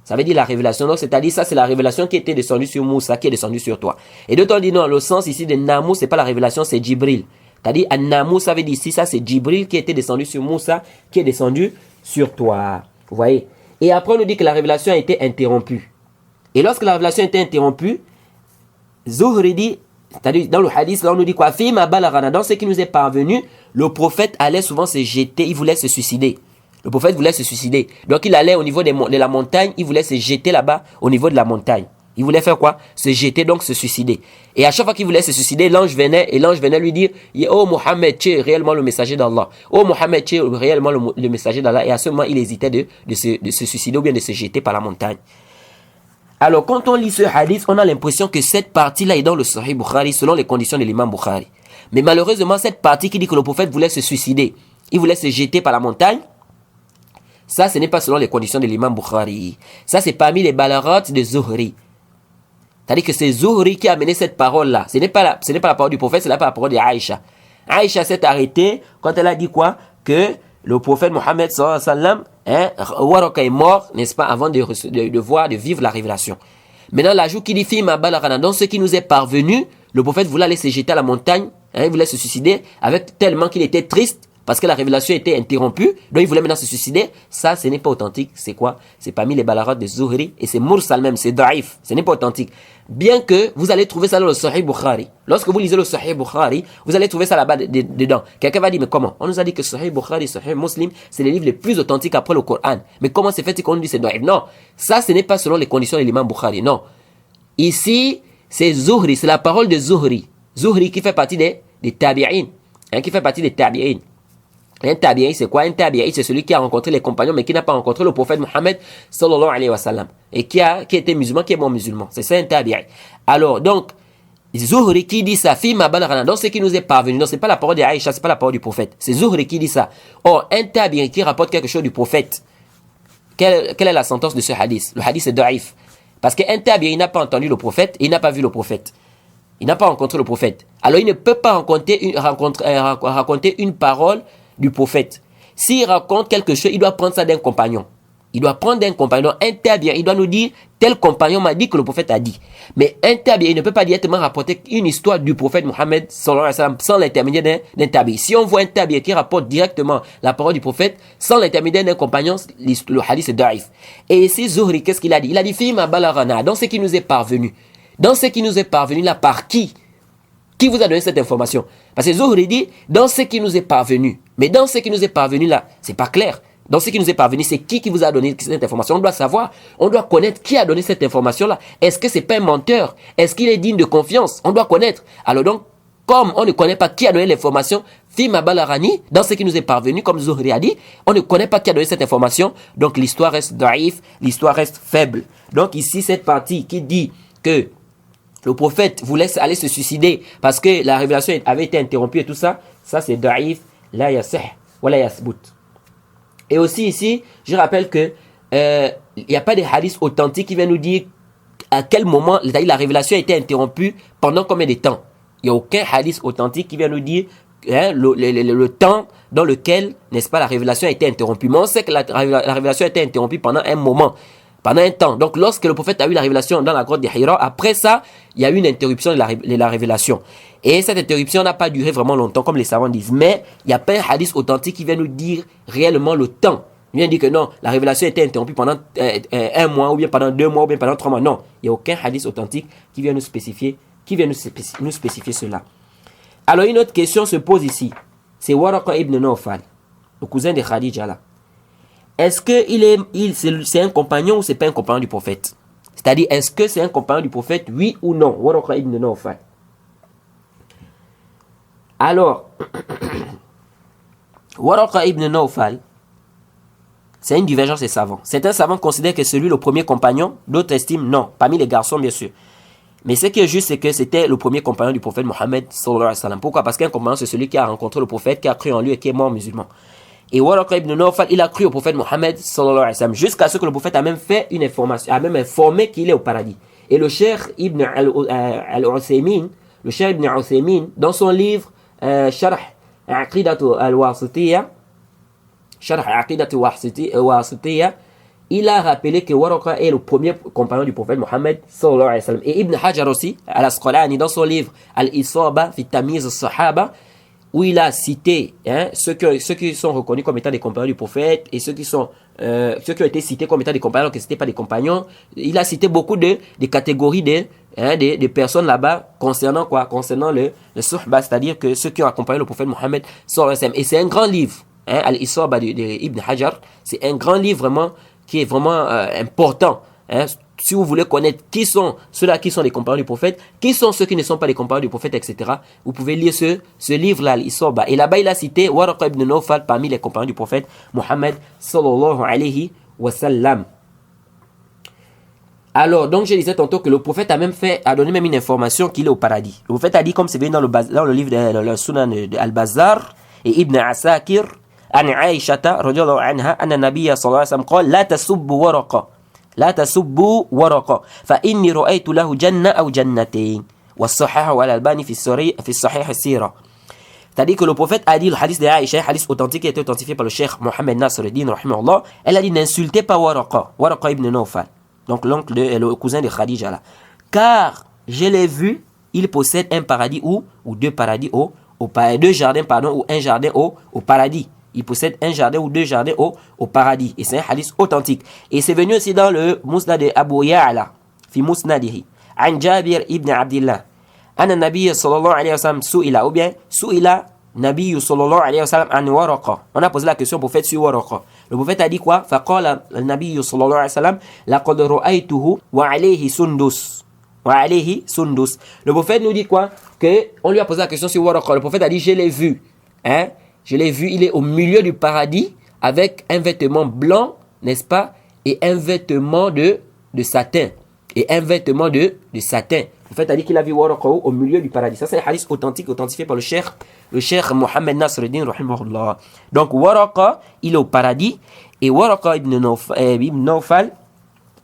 Ça veut dire la révélation. Donc, c'est-à-dire, ça, c'est la révélation qui était descendue sur Moussa, qui est descendue sur toi. Et d'autres disent non, le sens ici de Namus, c'est pas la révélation, c'est Jibril. C'est-à-dire, un Namus, ça veut dire ici, ça, c'est Jibril qui était descendu sur Moussa, qui est descendu sur toi. Vous voyez? Et après, on nous dit que la révélation a été interrompue. Et lorsque la révélation était interrompue, Zuhri dit, c'est-à-dire dans le hadith, là on nous dit quoi? Dans ce qui nous est parvenu, le prophète allait souvent se jeter, il voulait se suicider. Le prophète voulait se suicider. Donc il allait au niveau de la montagne, il voulait se jeter là-bas au niveau de la montagne. Il voulait faire quoi? Se jeter, donc se suicider. Et à chaque fois qu'il voulait se suicider, l'ange venait lui dire, oh Mohammed, tu es réellement le messager d'Allah. Oh Mohammed, tu es réellement le messager d'Allah. Et à ce moment, il hésitait de se suicider ou bien de se jeter par la montagne. Alors, quand on lit ce hadith, on a l'impression que cette partie-là est dans le Sahih Bukhari, selon les conditions de l'imam Bukhari. Mais malheureusement, cette partie qui dit que le prophète voulait se suicider, il voulait se jeter par la montagne, Ça, ce n'est pas selon les conditions de l'imam Bukhari. Ça, c'est parmi les balarat de Zuhri. C'est-à-dire que c'est Zuhri qui a amené cette parole-là. Ce n'est pas la parole du prophète, c'est la parole d'Aïcha. Aïcha s'est arrêtée quand elle a dit quoi? Que le prophète Mohammed sallallahu alayhi wa sallam, Waraka est mort, n'est-ce pas, avant de vivre la révélation. Maintenant, l'ajout qui dit Fima balarana, dans ce qui nous est parvenu, le prophète voulait aller se jeter à la montagne, il voulait se suicider, avec tellement qu'il était triste, parce que la révélation était interrompue, donc il voulait maintenant se suicider. Ça, ce n'est pas authentique. C'est quoi? C'est parmi les balarat de Zuhri, et c'est mursal même, c'est daif, ce n'est pas authentique. Bien que vous allez trouver ça dans le Sahih Bukhari. Lorsque vous lisez le Sahih Bukhari, vous allez trouver ça là-bas dedans. Quelqu'un va dire, mais comment? On nous a dit que Sahih Bukhari, Sahih Muslim, c'est les livres les plus authentiques après le Coran. Mais comment c'est fait qu'on dit c'est daif? Non, ça ce n'est pas selon les conditions de l'imam Bukhari, non. Ici, c'est Zuhri, c'est la parole de Zuhri. Zuhri qui fait partie des tabi'in, qui fait partie des tabi'in. Un tabi'i, c'est quoi? Un tabi'i, c'est celui qui a rencontré les compagnons, mais qui n'a pas rencontré le prophète Mohammed sallallahu alayhi wa sallam. Et qui était musulman, qui est bon musulman. C'est ça un tabi'i. Alors, donc, Zuhri qui dit ça, Fima balarana, dans ce qui nous est parvenu. Non, c'est pas la parole d'Aïcha, c'est pas la parole du prophète. C'est Zuhri qui dit ça. Or, un tabi'i qui rapporte quelque chose du prophète, quelle est la sentence de ce hadith? Le hadith est daif. Parce qu'un tabi'i n'a pas entendu le prophète, et il n'a pas vu le prophète. Il n'a pas rencontré le prophète. Alors, il ne peut pas raconter une parole du prophète. S'il raconte quelque chose, il doit prendre ça d'un compagnon. Il doit prendre d'un compagnon, un tabi'i, il doit nous dire, tel compagnon m'a dit que le prophète a dit. Mais un tabi'i, il ne peut pas directement rapporter une histoire du prophète Mohammed sallallahu alayhi wa sallam sans l'intermédiaire d'un tabi'i. Si on voit un tabi'i qui rapporte directement la parole du prophète sans l'intermédiaire d'un compagnon, le hadith est daif. Et ici, Zuhri, qu'est-ce qu'il a dit? Il a dit, Fima balarana, dans ce qui nous est parvenu. Dans ce qui nous est parvenu là, par qui? Qui vous a donné cette information? Parce que Zuhri dit, dans ce qui nous est parvenu. Mais dans ce qui nous est parvenu là, c'est pas clair. Dans ce qui nous est parvenu, c'est qui vous a donné cette information? On doit savoir, on doit connaître qui a donné cette information là. Est-ce que c'est pas un menteur? Est-ce qu'il est digne de confiance? On doit connaître. Alors donc, comme on ne connaît pas qui a donné l'information, Fima balarani, dans ce qui nous est parvenu, comme Zuhri a dit, on ne connaît pas qui a donné cette information. Donc l'histoire reste daif, l'histoire reste faible. Donc ici, cette partie qui dit que le prophète voulait aller se suicider parce que la révélation avait été interrompue et tout ça, ça c'est daif, la yasih, wa la yasbout. Et aussi ici, je rappelle que il n'y a pas de hadith authentique qui vient nous dire à quel moment la révélation a été interrompue, pendant combien de temps. Il n'y a aucun hadith authentique qui vient nous dire le temps dans lequel, n'est-ce pas, la révélation a été interrompue. Mais on sait que la révélation a été interrompue pendant un moment. Pendant un temps. Donc, lorsque le prophète a eu la révélation dans la grotte de Hira, après ça, il y a eu une interruption de la révélation. Et cette interruption n'a pas duré vraiment longtemps, comme les savants disent. Mais, il n'y a pas un hadith authentique qui vient nous dire réellement le temps. Il vient dire que non, la révélation a été interrompue pendant un mois, ou bien pendant 2 mois, ou bien pendant 3 mois. Non, il n'y a aucun hadith authentique qui vient nous spécifier cela. Alors, une autre question se pose ici. C'est Waraqa ibn Nawfal, le cousin de Khadija là. Est-ce que c'est un compagnon ou c'est pas un compagnon du prophète? C'est-à-dire, est-ce que c'est un compagnon du prophète, oui ou non? Waraqa ibn Nawfal. Alors, Waraqa ibn Nawfal, c'est une divergence des savants. Certains savants considèrent que c'est lui le premier compagnon, d'autres estiment non, parmi les garçons bien sûr. Mais ce qui est juste, c'est que c'était le premier compagnon du prophète Mohammed sallallahu alayhi wa sallam. Pourquoi? Parce qu'un compagnon, c'est celui qui a rencontré le prophète, qui a cru en lui et qui est mort musulman. Et Waraqa ibn Nawfal, il a cru au prophète Mohammed sallallahu alayhi wa sallam, jusqu'à ce que le prophète a même fait une information, a même informé qu'il est au paradis. Et le cheikh Ibn al-Uthaymin, dans son livre Sharh Aqidatu al-Wasitiyya, il a rappelé que Waraqa est le premier compagnon du prophète Mohammed sallallahu alayhi wa sallam. Et Ibn Hajar aussi, al-Asqalani, dans son livre Al-Isaba fi Tamyiz as-Sahaba, où il a cité ceux qui sont reconnus comme étant des compagnons du prophète et ceux qui ont été cités comme étant des compagnons, que ce n'étaient pas des compagnons. Il a cité beaucoup de catégories de personnes là-bas concernant quoi? Concernant le suhba, c'est-à-dire que ceux qui ont accompagné le prophète Mohammed sallallahu alayhi wa sallam. Et c'est un grand livre, Al-Isaba de Ibn Hajar. C'est un grand livre vraiment qui est vraiment important. Si vous voulez connaître qui sont ceux-là qui sont les compagnons du prophète, qui sont ceux qui ne sont pas les compagnons du prophète, etc., vous pouvez lire ce livre-là, l'Isaba. Et là-bas, il a cité Waraqa ibn Nawfal parmi les compagnons du prophète Mohammed sallallahu alayhi wa sallam. Alors, donc je disais tantôt que le prophète a donné même une information qu'il est au paradis. Le prophète a dit, comme c'est bien dans le livre de le Sunan de Al-Bazar et Ibn Asakir, عن عائشة رضي الله عنها أن النبي صلى الله عليه وسلم قال لا تسبوا ورقة لا تسبوا ورقة فإني رأيت له جنة أو جنتين والصحيح والألباني في الصحيح السيرة. C'est-à-dire que le prophète a dit, le hadith de Aïcha, un hadith authentique qui a été authentifié par le cheikh Mohammed Nasruddin, rahimahullah, elle a dit n'insultez pas Waraqa ibn Nawfal, donc l'oncle le cousin de Khadija là. Car je l'ai vu, il possède un paradis ou deux paradis deux jardins pardon, ou un jardin au paradis. Il possède un jardin ou deux jardins au paradis. Et c'est un hadith authentique. Et c'est venu aussi dans le Musnad de Abu Ya'la, fi Musnadihi, an Jabir ibn Abdillah. Anna Nabiy sallallahu alayhi wa sallam su'ila, ou bien su'ila Nabiy sallallahu alayhi wa sallam an Waraqa. On a posé la question au prophète sur Waraqa. Le prophète a dit quoi? Faqala Nabiy sallallahu alayhi wa sallam laqad ra'aytuhu wa alayhi sundus. Wa alayhi sundus. Le prophète nous dit quoi? Que on lui a posé la question sur Waraqa. Le prophète a dit je l'ai vu. Hein? Je l'ai vu, il est au milieu du paradis avec un vêtement blanc, n'est-ce pas? Et un vêtement de satin. Et un vêtement de satin. Le fait a dit qu'il a vu Waraqa au milieu du paradis. Ça, c'est un hadith authentique, authentifié par le cheikh Mohammed Nasruddin, rahimahullah. Donc, Waraqa, il est au paradis. Et Waraqa ibn Nawfal,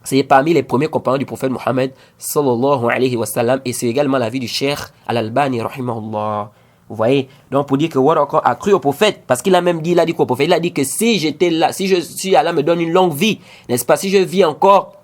c'est parmi les premiers compagnons du prophète Mohammed, sallallahu alayhi wa sallam. Et c'est également la vie du cheikh Al-Albani, rahimahullah. Vous voyez? Donc, pour dire que Waraqa a cru au prophète, parce qu'il a même dit, il a dit qu'au prophète, il a dit que si j'étais là, si Allah me donne une longue vie, n'est-ce pas, si je vis encore,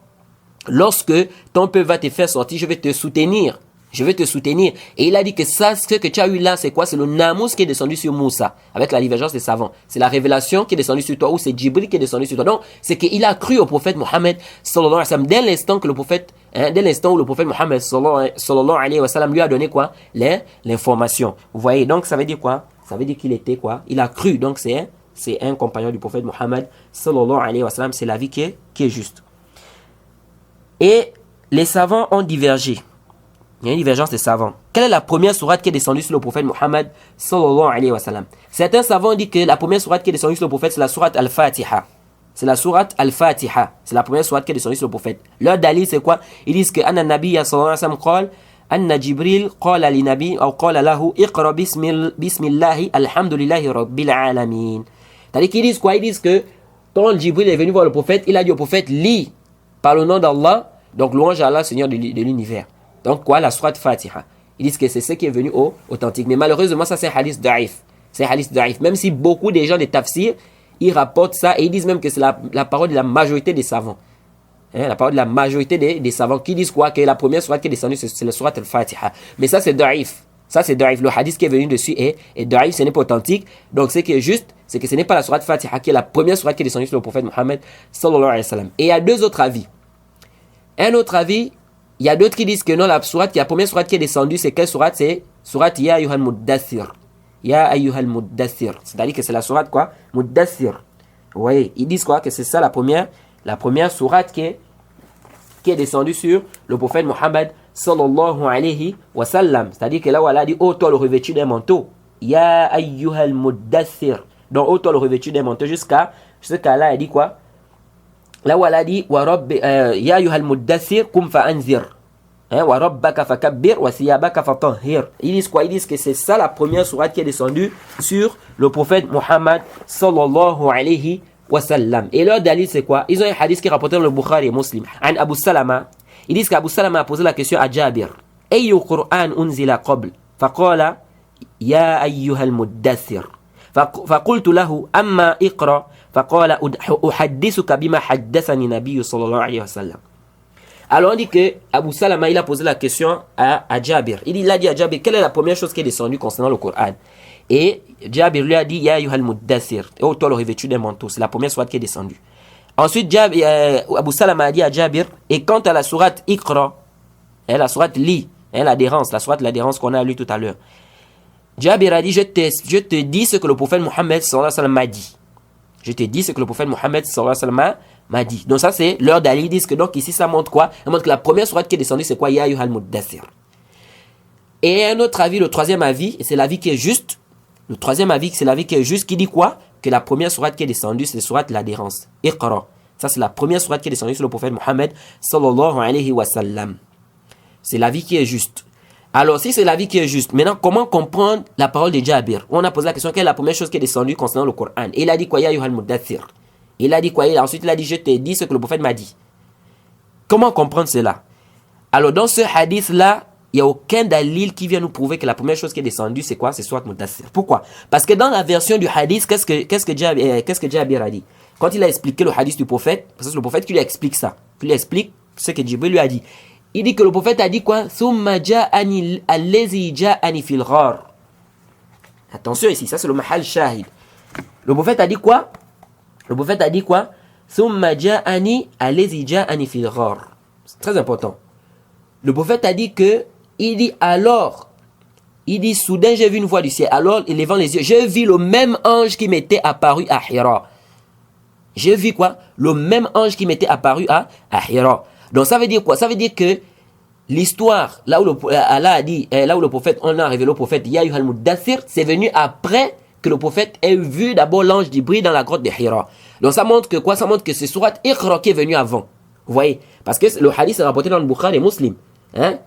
lorsque ton peuple va te faire sortir, je vais te soutenir. Je vais te soutenir. Et il a dit que ça, ce que tu as eu là, c'est quoi? C'est le Namus qui est descendu sur Moussa, avec la divergence des savants. C'est la révélation qui est descendue sur toi, ou c'est Djibril qui est descendu sur toi. Donc, c'est qu'il a cru au prophète Mohammed, sallallahu alayhi wa sallam, dès l'instant que le prophèt, dès l'instant où le prophète Mohammed, sallallahu alayhi wa sallam, lui a donné quoi? L'information. Vous voyez? Donc, ça veut dire quoi? Ça veut dire qu'il était quoi? Il a cru. Donc, c'est un compagnon du prophète Mohammed, sallallahu alayhi wa sallam. C'est la vie qui est juste. Et les savants ont divergé. Il y a une divergence des savants. Quelle est la première sourate qui est descendue sur le prophète Mohammed sallallahu alayhi wa sallam? Certains savants disent que la première sourate qui est descendue sur le prophète, c'est la sourate Al-Fatiha. C'est la sourate Al-Fatiha. C'est la première sourate qui est descendue sur le prophète. Leur dalil, c'est quoi? Ils disent que Anna Nabiya sallallahu alayhi wa sallam qala Anna Jibril qala li Nabi ou qala lahu iqra bismillahi alhamdulillahi rabbil alamin. C'est-à-dire qu'ils disent quoi? Ils disent que quand Jibril est venu voir le prophète, il a dit au prophète, lis par le nom d'Allah, donc louange à Allah, Seigneur de l'univers. Donc quoi? La sourate Fatiha. Ils disent que c'est ce qui est venu authentique. Mais malheureusement, ça c'est un hadith da'if. C'est un hadith da'if. Même si beaucoup des gens des tafsirs, ils rapportent ça et ils disent même que c'est la parole de la majorité des savants. Hein, la parole de la majorité des savants qui disent quoi? Que la première sourate qui est descendue, c'est la sourate Al-Fatiha. Mais ça c'est da'if. Ça c'est da'if. Le hadith qui est venu dessus est da'if, ce n'est pas authentique. Donc ce qui est juste, c'est que ce n'est pas la sourate Fatiha qui est la première sourate qui est descendue sur le prophète Mohammed sallallahu alayhi wa sallam. Et il y a deux autres avis. Un autre avis, il y a d'autres qui disent que non, la première sourate qui est descendue, c'est quelle sourate? C'est sourate Ya ayyuhal muddathir. Ya ayyuhal muddathir. C'est-à-dire que c'est la sourate quoi? Muddathir. Vous voyez, ils disent quoi? Que c'est ça la première sourate qui est descendue sur le prophète Mohammed sallallahu alayhi wa sallam. C'est-à-dire que là où Allah dit, oh toi le revêtu d'un manteau. Ya ayyuhal muddathir. Donc, oh toi le revêtu d'un manteau jusqu'à là, il dit quoi? Là où Allah dit Ya ayyuhal muddathir kum fa'anzir wa rabbaka fakabbir wa thiyabaka fatahhir. Ils disent quoi? Ils disent que c'est ça la première sourate qui est descendue sur le prophète Muhammad sallallahu alayhi wa sallam. Et leur dalil c'est quoi? Ils ont un hadith qui est rapporté dans le Bukhari et Muslim. An Abu Salama. Ils disent qu'Abu Salama a posé la question à Jabir. Ayyu Qur'an unzila qabl? Faqala Ya ayyuhal muddathir. فقلت له أما اقرأ فقال أحدثك بما حدثني نبي صلى الله عليه وسلم. Alors on dit que Abu Salama il a posé la question à Jabir. Il a dit à Jabir quelle est la première chose qui est descendue concernant le Coran. Et Jabir lui a dit Ya ayyuhal muddathir. Oh toi le revêtu d'un manteau. C'est la première sourate qui est descendue. Ensuite Abu Salama a dit à Jabir et quant à la sourate Iqra, la sourate Li, l'adhérence, la sourate l'adhérence qu'on a lu tout à l'heure. Jabir a dit, je te dis ce que le prophète Mohammed sallallahu alayhi wa sallam m'a dit. Je te dis ce que le prophète Mohammed sallallahu alayhi wa sallam m'a dit. Donc ça c'est leur dalil. Ils disent que donc ici ça montre quoi? Ça montre que la première sourate qui est descendue c'est quoi? Ya ayyuhal muddathir. Et un autre avis, le troisième avis, et c'est l'avis qui est juste. Le troisième avis, c'est l'avis qui est juste, qui dit quoi? Que la première sourate qui est descendue c'est la sourate l'adhérence. Iqra. Ça c'est la première sourate qui est descendue sur le prophète Mohammed sallallahu alayhi wa sallam. C'est l'avis qui est juste. Alors, si c'est l'avis qui est juste, maintenant, comment comprendre la parole de Jabir? On a posé la question, quelle est la première chose qui est descendue concernant le Coran? Et il a dit quoi? Ya yuhal mudaththir. Il a dit quoi? Ensuite, il a dit, je t'ai dit ce que le prophète m'a dit. Comment comprendre cela? Alors, dans ce hadith-là, il n'y a aucun dalil qui vient nous prouver que la première chose qui est descendue, c'est quoi? C'est Surat Mudaththir. Pourquoi? Parce que dans la version du hadith, qu'est-ce que Jabir a dit? Quand il a expliqué le hadith du prophète, parce que c'est le prophète qui lui explique ça, qui lui explique ce que Jibril lui a dit. Il dit que le prophète a dit quoi? Thumma ja'ani allazi ja'ani fil ghar. Attention ici, ça c'est le mahal shahid. Le prophète a dit quoi? Le prophète a dit quoi? Thumma ja'ani allazi ja'ani fil ghar. C'est très important. Le prophète a dit que, il dit alors, il dit soudain j'ai vu une voix du ciel. Alors, il levant les yeux, je vis le même ange qui m'était apparu à Hira. J'ai vu quoi? Le même ange qui m'était apparu à Hira. Donc ça veut dire quoi? Ça veut dire que l'histoire, là où Allah a dit, là où le prophète, on a révélé au prophète, Ya yuhal mudaththir, c'est venu après que le prophète ait vu d'abord l'ange Jibril dans la grotte de Hira. Donc ça montre que quoi? Ça montre que c'est Surat Iqra qui est venu avant. Vous voyez? Parce que le hadith est rapporté dans le Bukhari et Muslim. Hein?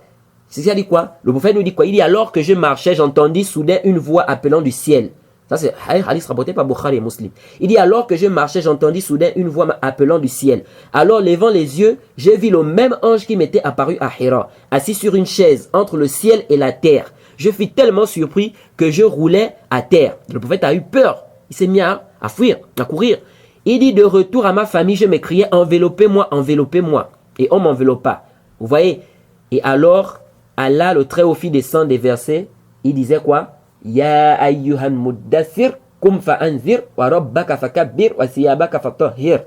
C'est ça dit quoi? Le prophète nous dit quoi? Il dit alors que je marchais, j'entendis soudain une voix appelant du ciel. Ça c'est un hadith rapporté par Bukhari et Muslim. Il dit alors que je marchais, j'entendis soudain une voix appelant du ciel. Alors levant les yeux, j'ai vu le même ange qui m'était apparu à Hira, assis sur une chaise entre le ciel et la terre. Je fus tellement surpris que je roulais à terre. Le prophète a eu peur. Il s'est mis à fuir, à courir. Il dit de retour à ma famille, je m'écriais enveloppez-moi, enveloppez-moi. Et on m'enveloppa. Vous voyez? Et alors, Allah, le Très-Haut, fit descendre des versets. Il disait quoi? Ya ayyuhan muddaththir kum fa'anzir wa rabbaka fakabbir wa siyabaka fatahhir.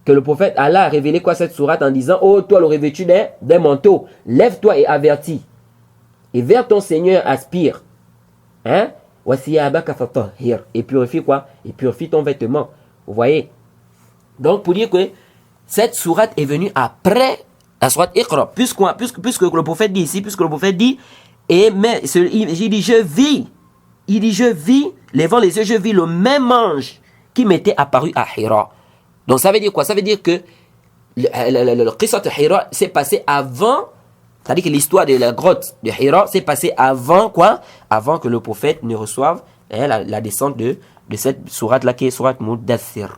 Que le prophète Allah a révélé quoi cette sourate en disant oh toi le revêtu d'un manteau, lève-toi et avertis. Et vers ton Seigneur aspire. Hein? Wa siyabaka fatahhir. Et purifie quoi? Et purifie ton vêtement. Vous voyez? Donc pour dire que cette sourate est venue après la sourate Iqra. Puisque le prophète dit ici, puisque le prophète dit et mais il dit je vis, levant les yeux, je vis le même ange qui m'était apparu à Hira. Donc ça veut dire quoi? Ça veut dire que le qissat de Hira s'est passé avant, c'est-à-dire que l'histoire de la grotte de Hira s'est passée avant quoi? Avant que le prophète ne reçoive la descente de cette sourate là qui est sourate Mudaththir.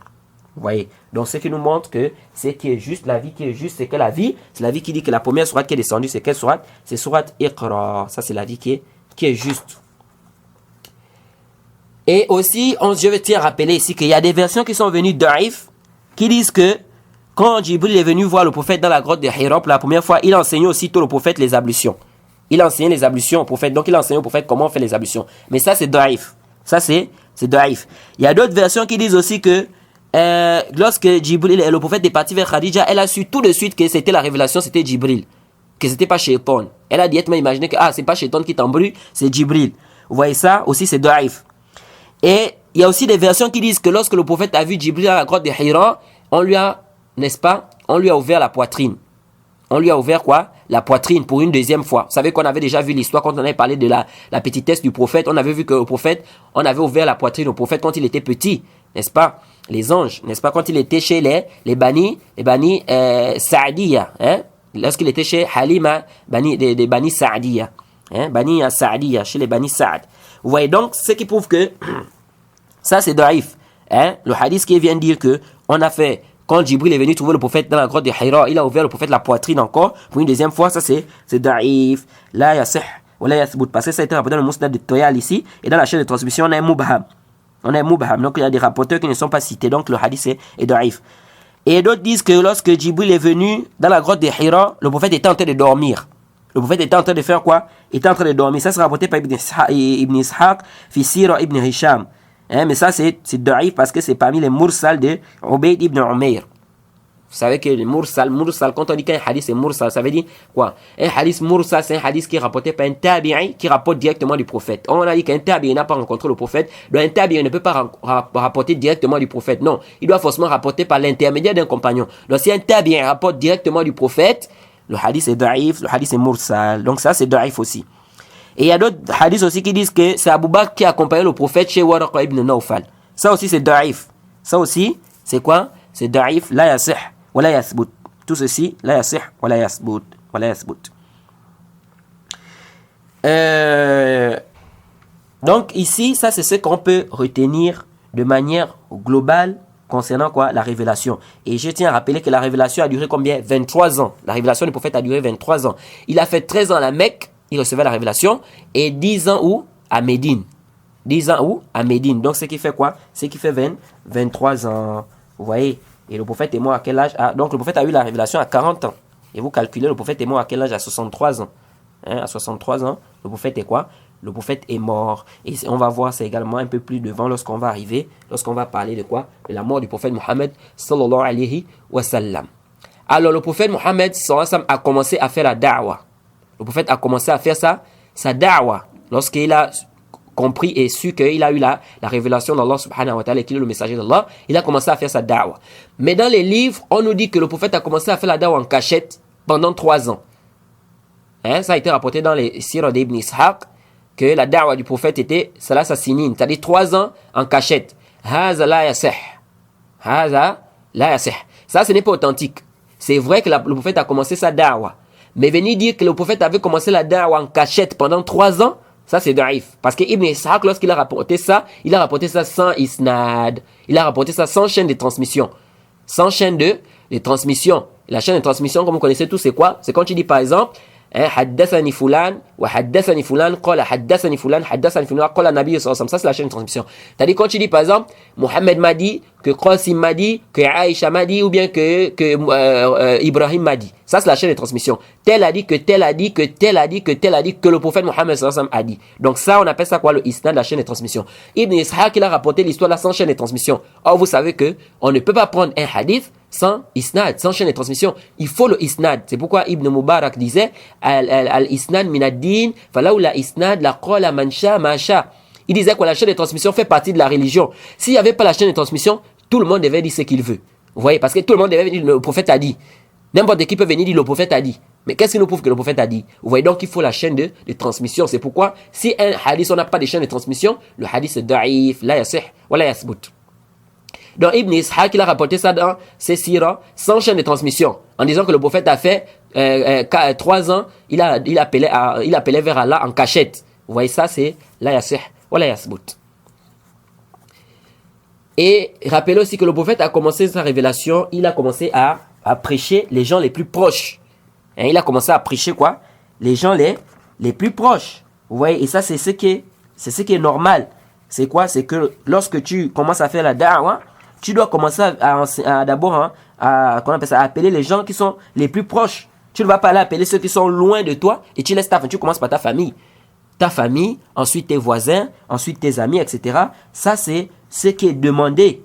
Vous voyez? Donc ce qui nous montre que ce qui est juste, la vie qui est juste, c'est que la vie, c'est la vie qui dit que la première sourate qui est descendue, c'est quelle sourate? C'est sourate Iqra. Ça c'est la vie qui est juste. Et aussi, je vais te rappeler ici qu'il y a des versions qui sont venues d'Aïf, qui disent que quand Jibril est venu voir le prophète dans la grotte de Hira pour la première fois, il enseignait aussitôt au prophète les ablutions. Il enseignait les ablutions au prophète, donc il enseignait au prophète comment on fait les ablutions. Mais ça c'est d'Aïf. Ça c'est d'Aïf. Il y a d'autres versions qui disent aussi que lorsque Jibril, le prophète est parti vers Khadija, elle a su tout de suite que c'était la révélation, c'était Jibril, que c'était pas Shaitan. Elle a directement imaginé que c'est pas Shaitan qui t'embrouille, c'est Jibril. Vous voyez ça aussi, c'est d'Aïf. Et il y a aussi des versions qui disent que lorsque le prophète a vu Jibril à la grotte de Hira, on lui a, n'est-ce pas, on lui a ouvert la poitrine. On lui a ouvert quoi? La poitrine pour une deuxième fois. Vous savez qu'on avait déjà vu l'histoire quand on avait parlé de la petitesse du prophète. On avait vu que le prophète, on avait ouvert la poitrine au prophète quand il était petit, n'est-ce pas? Les anges, n'est-ce pas? Quand il était chez les Bani Sa'diya, hein? Lorsqu'il était chez Halima, des Bani Sa'diya, hein? Bani Sa'diya, chez les Bani Sa'd. Vous voyez donc, ce qui prouve que ça c'est d'Aïf, hein? Le hadith qui vient dire que on a fait, quand Jibril est venu trouver le prophète dans la grotte de Hira, il a ouvert le prophète la poitrine encore pour une deuxième fois. Ça c'est d'Aïf. Là yasih ou la yathbut, parce que ça a été rapporté dans le Musnad de Toyal ici, et dans la chaîne de transmission on a un Mubham. Donc il y a des rapporteurs qui ne sont pas cités, donc le hadith est d'Aïf. Et d'autres disent que lorsque Jibril est venu dans la grotte de Hira, le prophète était en train de dormir. Le prophète était en train de faire quoi? Il était en train de dormir. Ça c'est rapporté par Ibn Ishaq, Sira Ibn Hisham. Mais ça c'est d'Aïf parce que c'est parmi les mursal de Ubayd ibn Umayr. Vous savez que le mursal, quand on dit qu'un hadith est mursal, ça veut dire quoi? Un hadith mursal, c'est un hadith qui est rapporté par un tabi'i qui rapporte directement du prophète. On a dit qu'un tabi'i n'a pas rencontré le prophète, donc un tabi'i ne peut pas rapporter directement du prophète. Non, il doit forcément rapporter par l'intermédiaire d'un compagnon. Donc si un tabi'i rapporte directement du prophète, le hadith est da'if, le hadith est mursal. Donc ça c'est da'if aussi. Et il y a d'autres hadiths aussi qui disent que c'est Abu Bakr qui a accompagné le prophète chez Waraqa ibn Nawfal. Ça aussi c'est da'if. Ça aussi, c'est quoi? C'est da'if, la yasih. Wala yathbut. Tout ceci, la yasih, wala yathbut. Donc ici, ça c'est ce qu'on peut retenir de manière globale concernant quoi? La révélation. Et je tiens à rappeler que la révélation a duré combien? 23 ans. La révélation du prophète a duré 23 ans. Il a fait 13 ans à la Mecque, il recevait la révélation, et 10 ans où? À Médine. 10 ans où? À Médine. Donc ce qui fait quoi? Ce qui fait 23 ans. Vous voyez? Et le prophète est mort à quel âge? Donc le prophète a eu la révélation à 40 ans. Et vous calculez, le prophète est mort à quel âge? À 63 ans. À 63 ans, le prophète est quoi? Le prophète est mort. Et on va voir ça également un peu plus devant lorsqu'on va arriver, lorsqu'on va parler de quoi? De la mort du prophète Mohammed sallallahu alayhi wa sallam. Alors le prophète Mohammed sallallahu alayhi wa sallam a commencé à faire la da'wa. Le prophète a commencé à faire sa da'wa lorsqu'il a compris et su qu'il a eu la révélation d'Allah subhanahu wa ta'ala et qu'il est le messager d'Allah. Il a commencé à faire sa da'wa. Mais dans les livres, on nous dit que le prophète a commencé à faire la da'wa en cachette pendant 3 ans. Ça a été rapporté dans les Sirah d'Ibn Ishaq que la da'wa du prophète était salasa sinin, c'est-à-dire 3 ans en cachette. Haza la yasih. Haza la yasih. Ça, ce n'est pas authentique. C'est vrai que le prophète a commencé sa da'wa. Mais venir dire que le prophète avait commencé la da'wa en cachette pendant 3 ans, ça c'est daif. Parce que Ibn Ishaq, lorsqu'il a rapporté ça sans isnad. Il a rapporté ça sans chaîne de transmission. Sans chaîne de transmission. La chaîne de transmission, comme vous connaissez tous, c'est quoi? C'est quand tu dis par exemple, حدثني فلان وحدثني فلان قال حدثني فلان حدثني فلان قال النبي صلى الله عليه وسلم. Ça c'est la chaîne de transmission. C'est-à-dire quand tu dis par exemple Mohammed m'a dit, que Qasim m'a dit, que Aïcha m'a dit, ou bien que Ibrahim m'a dit. Ça c'est la chaîne de transmission. Tel a dit que tel a dit que tel a dit que tel a dit que le prophète Mohammed sallallahu alayhi wa sallam a dit. Donc ça on appelle ça quoi? Le isnad, la chaîne de transmission. Ibn Ishaq il a rapporté l'histoire là sans chaîne de transmission. Or vous savez que on ne peut pas prendre un hadith sans isnad, sans chaîne de transmission. Il faut le isnad. C'est pourquoi Ibn Mubarak disait al-isnad min ad-din, falawla isnad la qala man sha ma sha. Il disait que la chaîne de transmission fait partie de la religion. S'il n'y avait pas la chaîne de transmission, tout le monde devait dire ce qu'il veut. Vous voyez, parce que tout le monde devait dire le prophète a dit. N'importe qui peut venir dire le prophète a dit. Mais qu'est-ce qui nous prouve que le prophète a dit? Vous voyez, donc il faut la chaîne de transmission. C'est pourquoi si un hadith, on n'a pas de chaîne de transmission, le hadith est da'if, la yasih, wa la yasbut. Donc Ibn Ishaq il a rapporté ça dans ses sirah sans chaîne de transmission en disant que le prophète a fait 3 ans, il appelait vers Allah en cachette. Vous voyez, ça c'est la yasih wa la yasbut. Et rappelez aussi que le prophète a commencé sa révélation, il a commencé à prêcher les gens les plus proches. Il a commencé à prêcher quoi? Les gens les plus proches. Vous voyez, et ça c'est ce qui est normal. C'est quoi? C'est que lorsque tu commences à faire la da'wa, tu dois commencer à d'abord à appeler les gens qui sont les plus proches. Tu ne vas pas aller appeler ceux qui sont loin de toi et tu laisses tu commences par ta famille. Ta famille, ensuite tes voisins, ensuite tes amis, etc. Ça, c'est ce qui est demandé.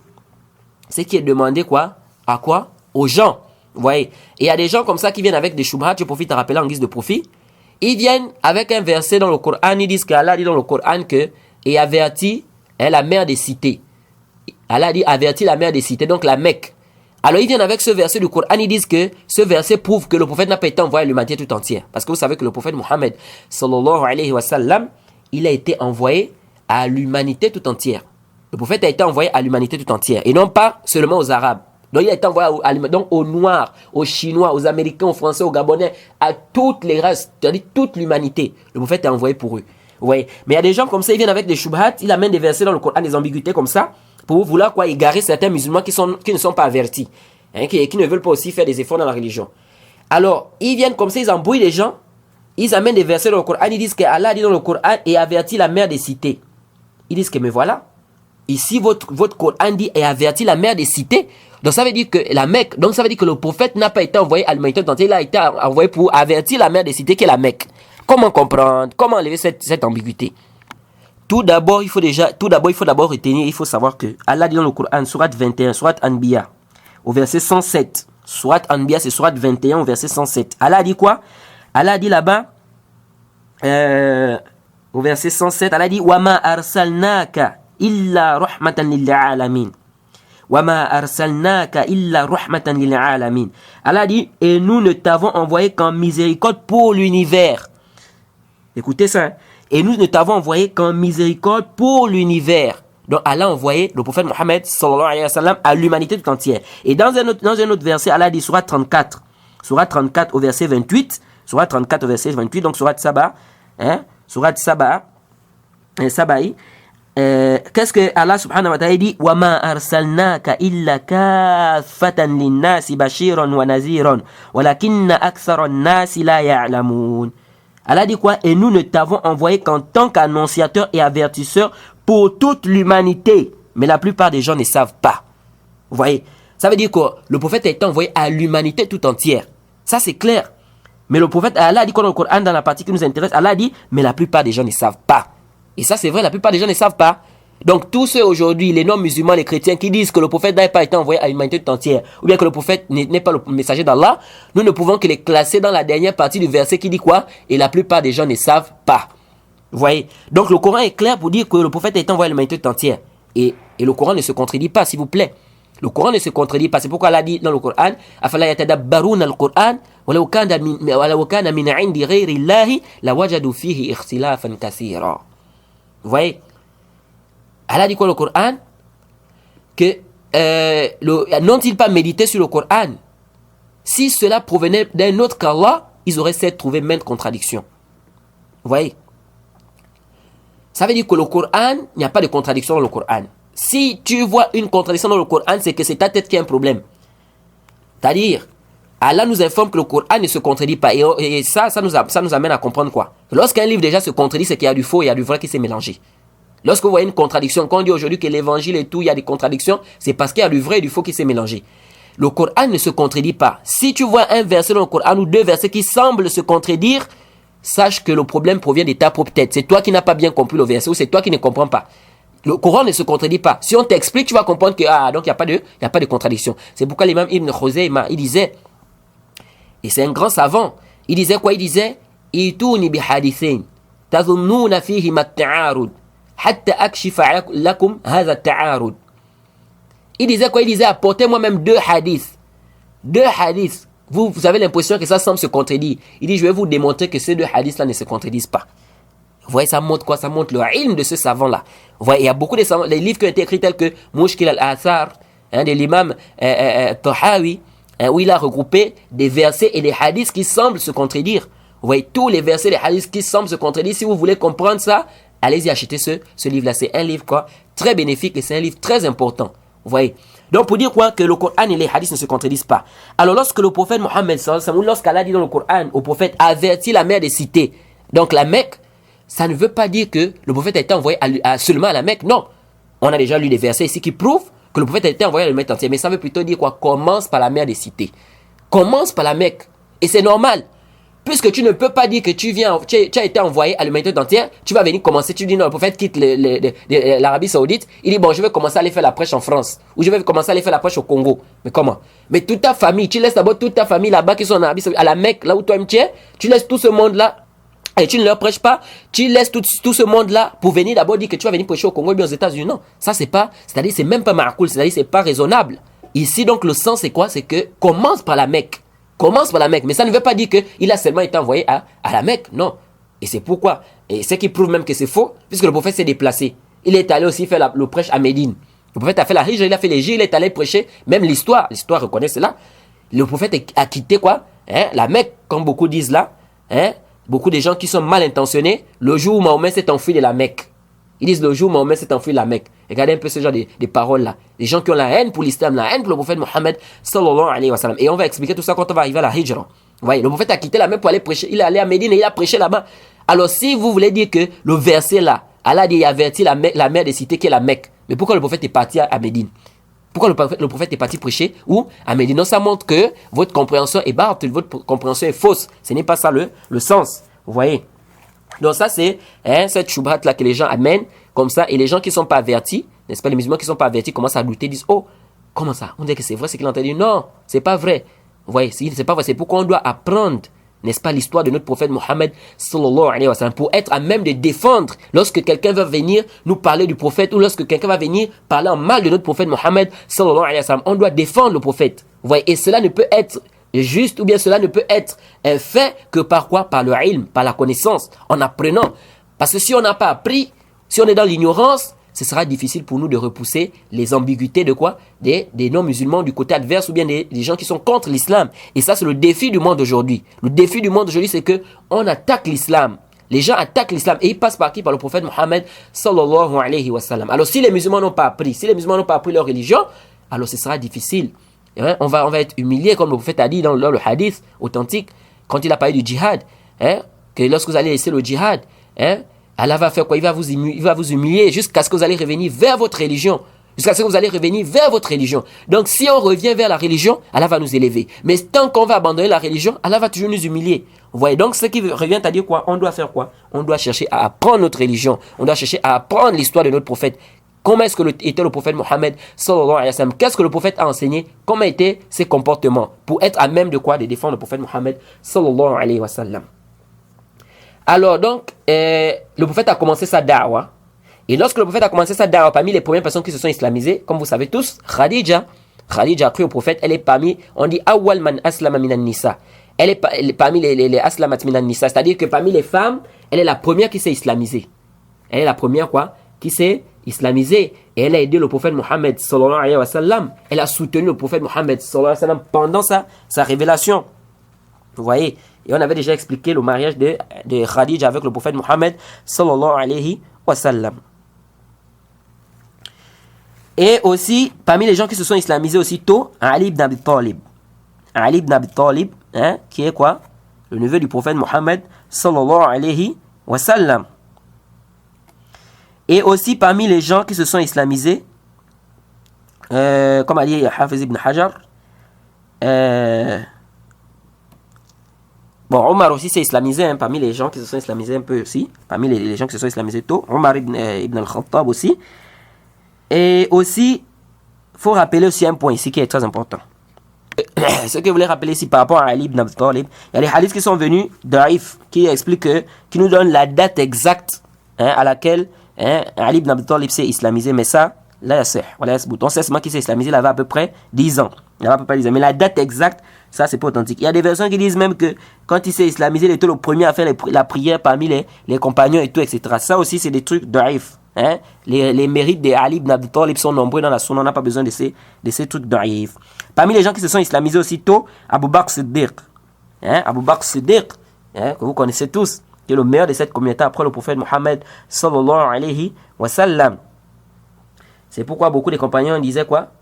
Ce qui est demandé quoi? À quoi? Aux gens. Vous voyez? Et il y a des gens comme ça qui viennent avec des shubhat, je profite à rappeler en guise de profit. Ils viennent avec un verset dans le Coran, ils disent qu'Allah dit dans le Coran que et avertit la mère des cités. Allah dit avertit la mère des cités, donc la Mecque. Alors ils viennent avec ce verset du Coran, ils disent que ce verset prouve que le prophète n'a pas été envoyé à l'humanité tout entière. Parce que vous savez que le prophète Mohammed sallallahu alayhi wa sallam, il a été envoyé à l'humanité tout entière. Le prophète a été envoyé à l'humanité tout entière et non pas seulement aux Arabes. Donc il a été envoyé donc aux Noirs, aux Chinois, aux Américains, aux Français, aux Gabonais, à toutes les races, c'est-à-dire toute l'humanité. Le prophète est envoyé pour eux. Vous voyez? Mais il y a des gens comme ça, ils viennent avec des shubhat, ils amènent des versets dans le Coran, des ambiguïtés comme ça, pour vouloir quoi égarer certains musulmans qui ne sont pas avertis, qui ne veulent pas aussi faire des efforts dans la religion. Alors, ils viennent comme ça, ils embrouillent les gens, ils amènent des versets dans le Coran, ils disent que Allah dit dans le Coran et avertit la mère des cités. Ils disent que mais voilà, ici votre Coran dit et avertit la mère des cités. Donc ça veut dire que la Mecque, donc ça veut dire que le prophète n'a pas été envoyé à l'humanité entière, il a été envoyé pour avertir la mère des cités qui est la Mecque. Comment comprendre? Comment enlever cette ambiguïté? Tout d'abord, il faut retenir, il faut savoir que Allah dit dans le Coran, Surat 21, Surat Anbiya, au verset 107. Surat Anbiya, c'est Surat 21, au verset 107. Allah dit quoi? Allah dit là-bas, au verset 107, Allah dit Wama arsalnaka illa rahmatan lil alamin. Wama arsalnaka illa rahmatan lil alamin. Allah dit et nous ne t'avons envoyé qu'en miséricorde pour l'univers. Écoutez ça. Et nous ne t'avons envoyé qu'en miséricorde pour l'univers. Donc Allah a envoyé le prophète Mohammed sallallahu alayhi wa sallam à l'humanité tout entière. Et dans un autre verset, Allah dit Surat 34. Surat 34 au verset 28. Surat 34 au verset 28. Donc Surat Saba. Surat Saba'i. Qu'est-ce que Allah subhanahu wa ta'ala dit? Wa ma arsalnaka illa kaffatan lin-nasi bashiran wa naziran walakinna akthara an-nasi la ya'lamun. Allah dit quoi? Et nous ne t'avons envoyé qu'en tant qu'annonciateur et avertisseur pour toute l'humanité. Mais la plupart des gens ne savent pas. Vous voyez? Ça veut dire que le prophète a été envoyé à l'humanité tout entière. Ça c'est clair. Mais le prophète, Allah dit quoi dans le Coran, dans la partie qui nous intéresse? Allah dit, mais la plupart des gens ne savent pas. Et ça c'est vrai, la plupart des gens ne savent pas. Donc tous ceux aujourd'hui, les non-musulmans, les chrétiens qui disent que le prophète n'a pas été envoyé à l'humanité tout entière, ou bien que le prophète n'est pas le messager d'Allah, nous ne pouvons que les classer dans la dernière partie du verset qui dit quoi? Et la plupart des gens ne savent pas. Vous voyez? Donc le Coran est clair pour dire que le prophète a été envoyé à l'humanité tout entière. Et le Coran ne se contredit pas, s'il vous plaît. Le Coran ne se contredit pas. C'est pourquoi Allah dit dans le Coran, afala yatadabbaruna al-Qur'an walau kana min 'indi ghayri Allahi lawajadu fihi ikhtilafan kaseera. Vous voyez? Allah dit quoi le Coran? Que n'ont-ils pas médité sur le Coran? Si cela provenait d'un autre qu'Allah, ils auraient certes trouvé maintes contradictions. Vous voyez? Ça veut dire que le Coran, il n'y a pas de contradiction dans le Coran. Si tu vois une contradiction dans le Coran, c'est que c'est ta tête qui a un problème. C'est-à-dire, Allah nous informe que le Coran ne se contredit pas. Et ça nous amène à comprendre quoi? Lorsqu'un livre déjà se contredit, c'est qu'il y a du faux et il y a du vrai qui s'est mélangé. Lorsque vous voyez une contradiction, quand on dit aujourd'hui que l'évangile et tout, il y a des contradictions, c'est parce qu'il y a du vrai et du faux qui s'est mélangé. Le Coran ne se contredit pas. Si tu vois un verset dans le Coran ou deux versets qui semblent se contredire, sache que le problème provient de ta propre tête. C'est toi qui n'as pas bien compris le verset ou c'est toi qui ne comprends pas. Le Coran ne se contredit pas. Si on t'explique, tu vas comprendre que donc il n'y a pas de contradiction. C'est pourquoi l'imam Ibn Khuzayma, il disait, et c'est un grand savant, il disait quoi? Il disait, Ituni bi hadithin, tazunnuna fihi ma ta'arud, hatta akshifa lakum hadha ta'arud. Il disait quoi? Il disait, apportez-moi même deux hadiths. Deux hadiths. Vous avez l'impression que ça semble se contredire. Il dit, je vais vous démontrer que ces deux hadiths-là ne se contredisent pas. Vous voyez, ça montre quoi? Ça montre le ilm de ce savant-là. Vous voyez, il y a beaucoup de savants, les livres qui ont été écrits tels que Mushkil al-Athar, de l'imam Tahawi, où il a regroupé des versets et des hadiths qui semblent se contredire. Vous voyez, tous les versets et les hadiths qui semblent se contredire. Si vous voulez comprendre ça, allez-y acheter ce livre-là. C'est un livre quoi, très bénéfique et c'est un livre très important. Vous voyez. Donc pour dire quoi? Que le Coran et les hadiths ne se contredisent pas. Alors lorsque le prophète Mohammed, lorsqu'Allah dit dans le Coran au prophète, avertit la mer des cités, donc la Mecque, ça ne veut pas dire que le prophète a été envoyé seulement à la Mecque. Non. On a déjà lu des versets ici qui prouvent que le prophète a été envoyé à la Mecque entière. Mais ça veut plutôt dire quoi? Commence par la mer des cités. Commence par la Mecque. Et c'est normal. Puisque tu ne peux pas dire que tu as été envoyé à l'humanité entière, tu vas venir commencer. Tu dis non, le prophète quitte l'Arabie Saoudite. Il dit bon, je vais commencer à aller faire la prêche en France. Ou je vais commencer à aller faire la prêche au Congo. Mais comment? Mais toute ta famille, tu laisses d'abord toute ta famille là-bas qui sont en Arabie Saoudite, à la Mecque, là où toi tu es, tu laisses tout ce monde-là. Et tu ne leur prêches pas, tu laisses tout ce monde-là pour venir d'abord dire que tu vas venir prêcher au Congo et bien aux États-Unis. Non, ça c'est pas, c'est-à-dire c'est même pas ma'akoul, c'est-à-dire c'est pas raisonnable. Ici donc le sens c'est quoi? C'est que commence par la Mecque. Commence par la Mecque. Mais ça ne veut pas dire qu'il a seulement été envoyé à la Mecque. Non. Et c'est pourquoi. Et ce qui prouve même que c'est faux, puisque le prophète s'est déplacé. Il est allé aussi faire le prêche à Médine. Le prophète a fait la hijra, il a fait les J, il est allé prêcher. Même l'histoire reconnaît cela. Le prophète a quitté quoi? La Mecque, comme beaucoup disent là. Beaucoup de gens qui sont mal intentionnés, le jour où Mahomet s'est enfui de la Mecque. Ils disent le jour où Mahomet s'est enfui de la Mecque. Regardez un peu ce genre de paroles-là. Les gens qui ont la haine pour l'islam, la haine pour le prophète Mohammed sallallahu alayhi wa sallam. Et on va expliquer tout ça quand on va arriver à la hijra. Vous voyez, le prophète a quitté la Mecque pour aller prêcher. Il est allé à Médine et il a prêché là-bas. Alors si vous voulez dire que le verset là, Allah dit il avertit la mer des cités qui est la Mecque. Mais pourquoi le prophète est parti à Médine? Pourquoi le prophète est parti prêcher où? À Médine. Non, ça montre que votre compréhension est barre, votre compréhension est fausse. Ce n'est pas ça le sens. Vous voyez? Donc ça c'est cette choubhat là que les gens amènent comme ça. Et les gens qui ne sont pas avertis, n'est-ce pas, les musulmans qui ne sont pas avertis commencent à douter, disent oh, comment ça? On dit que c'est vrai ce qu'il a entendu. Non, c'est pas vrai. Vous voyez, c'est pas vrai. C'est pourquoi on doit apprendre, n'est-ce pas, l'histoire de notre prophète Mohammed sallallahu alayhi wa sallam pour être à même de défendre lorsque quelqu'un va venir nous parler du prophète ou lorsque quelqu'un va venir parler en mal de notre prophète Mohammed sallallahu alayhi wa sallam. On doit défendre le prophète. Vous voyez, et cela ne peut être juste ou bien cela ne peut être fait que par quoi? Par le ilm, par la connaissance, en apprenant. Parce que si on n'a pas appris, si on est dans l'ignorance, ce sera difficile pour nous de repousser les ambiguïtés de quoi? Des non-musulmans du côté adverse ou bien des gens qui sont contre l'islam. Et ça, c'est le défi du monde aujourd'hui. Le défi du monde aujourd'hui, c'est que on attaque l'islam Les gens attaquent l'islam et ils passent par qui? Par le prophète Mohammed sallallahu alayhi wa sallam. Alors si les musulmans n'ont pas appris, leur religion, alors ce sera difficile. On va être humilié, comme le prophète a dit dans le hadith authentique, quand il a parlé du djihad, que lorsque vous allez laisser le djihad, Allah va faire quoi? Il va vous humilier jusqu'à ce que vous allez revenir vers votre religion. Donc si on revient vers la religion, Allah va nous élever. Mais tant qu'on va abandonner la religion, Allah va toujours nous humilier. Vous voyez, donc ce qui revient à dire quoi? On doit faire quoi? On doit chercher à apprendre notre religion. On doit chercher à apprendre l'histoire de notre prophète. Comment est-ce que était le prophète Mohammed sallallahu alayhi wa sallam? Qu'est-ce que le prophète a enseigné? Comment étaient ses comportements? Pour être à même de quoi? De défendre le prophète Mohammed sallallahu alayhi wa sallam. Alors donc, le prophète a commencé sa da'wah. Et lorsque le prophète a commencé sa da'wah, parmi les premières personnes qui se sont islamisées, comme vous savez tous, Khadija a cru au prophète, elle est parmi, on dit awwal man aslama minan nisa. Elle est parmi les aslamat minan nisa, c'est-à-dire que parmi les femmes, elle est la première qui s'est islamisée. Elle est la première quoi? Qui s'est islamisée. Et elle a aidé le prophète Mohammed sallallahu alayhi wa sallam. Elle a soutenu le prophète Mohammed sallallahu alayhi wa sallam pendant sa révélation. Vous voyez? Et on avait déjà expliqué le mariage de Khadija avec le prophète Mohammed sallallahu alayhi wa sallam. Et aussi, parmi les gens qui se sont islamisés aussitôt, Ali ibn Abi Talib. Ali ibn Abi Talib, qui est quoi? Le neveu du prophète Mohammed sallallahu alayhi wa sallam. Et aussi, parmi les gens qui se sont islamisés, comme a dit Hafiz ibn Hajar, bon, Omar aussi s'est islamisé, parmi les gens qui se sont islamisés un peu aussi, parmi les gens qui se sont islamisés tôt, Omar ibn al-Khattab aussi. Et aussi, il faut rappeler aussi un point ici qui est très important. Ce que je voulais rappeler ici par rapport à Ali ibn Abi Talib, il y a des hadiths qui sont venus d'Aïf, qui expliquent, qui nous donnent la date exacte à laquelle Ali ibn Abi Talib s'est islamisé. Mais ça, là, on sait seulement qu'il s'est islamisé, il avait à peu près 10 ans. Mais la date exacte, ça, c'est pas authentique. Il y a des versions qui disent même que quand il s'est islamisé, il était le premier à faire la prière parmi les compagnons et tout, etc. Ça aussi, c'est des trucs d'Aïf. Les mérites de Ali ibn Abi Talib sont nombreux dans la sunna, on n'a pas besoin de ces trucs d'Aïf. Parmi les gens qui se sont islamisés aussitôt, Abu Bakr Siddiq. Abu Bakr Siddiq, que vous connaissez tous, qui est le meilleur de cette communauté après le prophète Mohammed sallallahu alayhi wa sallam. C'est pourquoi beaucoup de compagnons disaient quoi?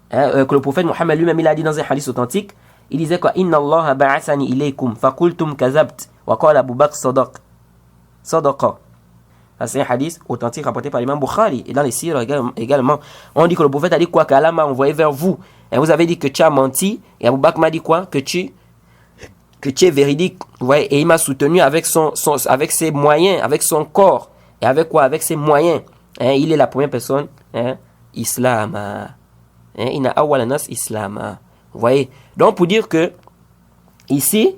Que le prophète Mohammed lui-même il a dit dans un hadith authentique, il disait quoi? Inna Allah ba'athani ilaykum faqultum kazabt wa qala Abu Bakr sadaqa. C'est un hadith authentique rapporté par l'imam Bukhari et dans les sires également. On dit que le prophète a dit quoi? Qu'Allah m'a envoyé vers vous. Et vous avez dit que tu as menti. Et Abu Bakr m'a dit quoi? Que tu es véridique. Vous voyez? Et il m'a soutenu avec ses moyens, avec son corps. Et avec quoi? Avec ses moyens. Il est la première personne. Islam. Inna awwal nas Islam. Vous voyez? Donc pour dire que ici,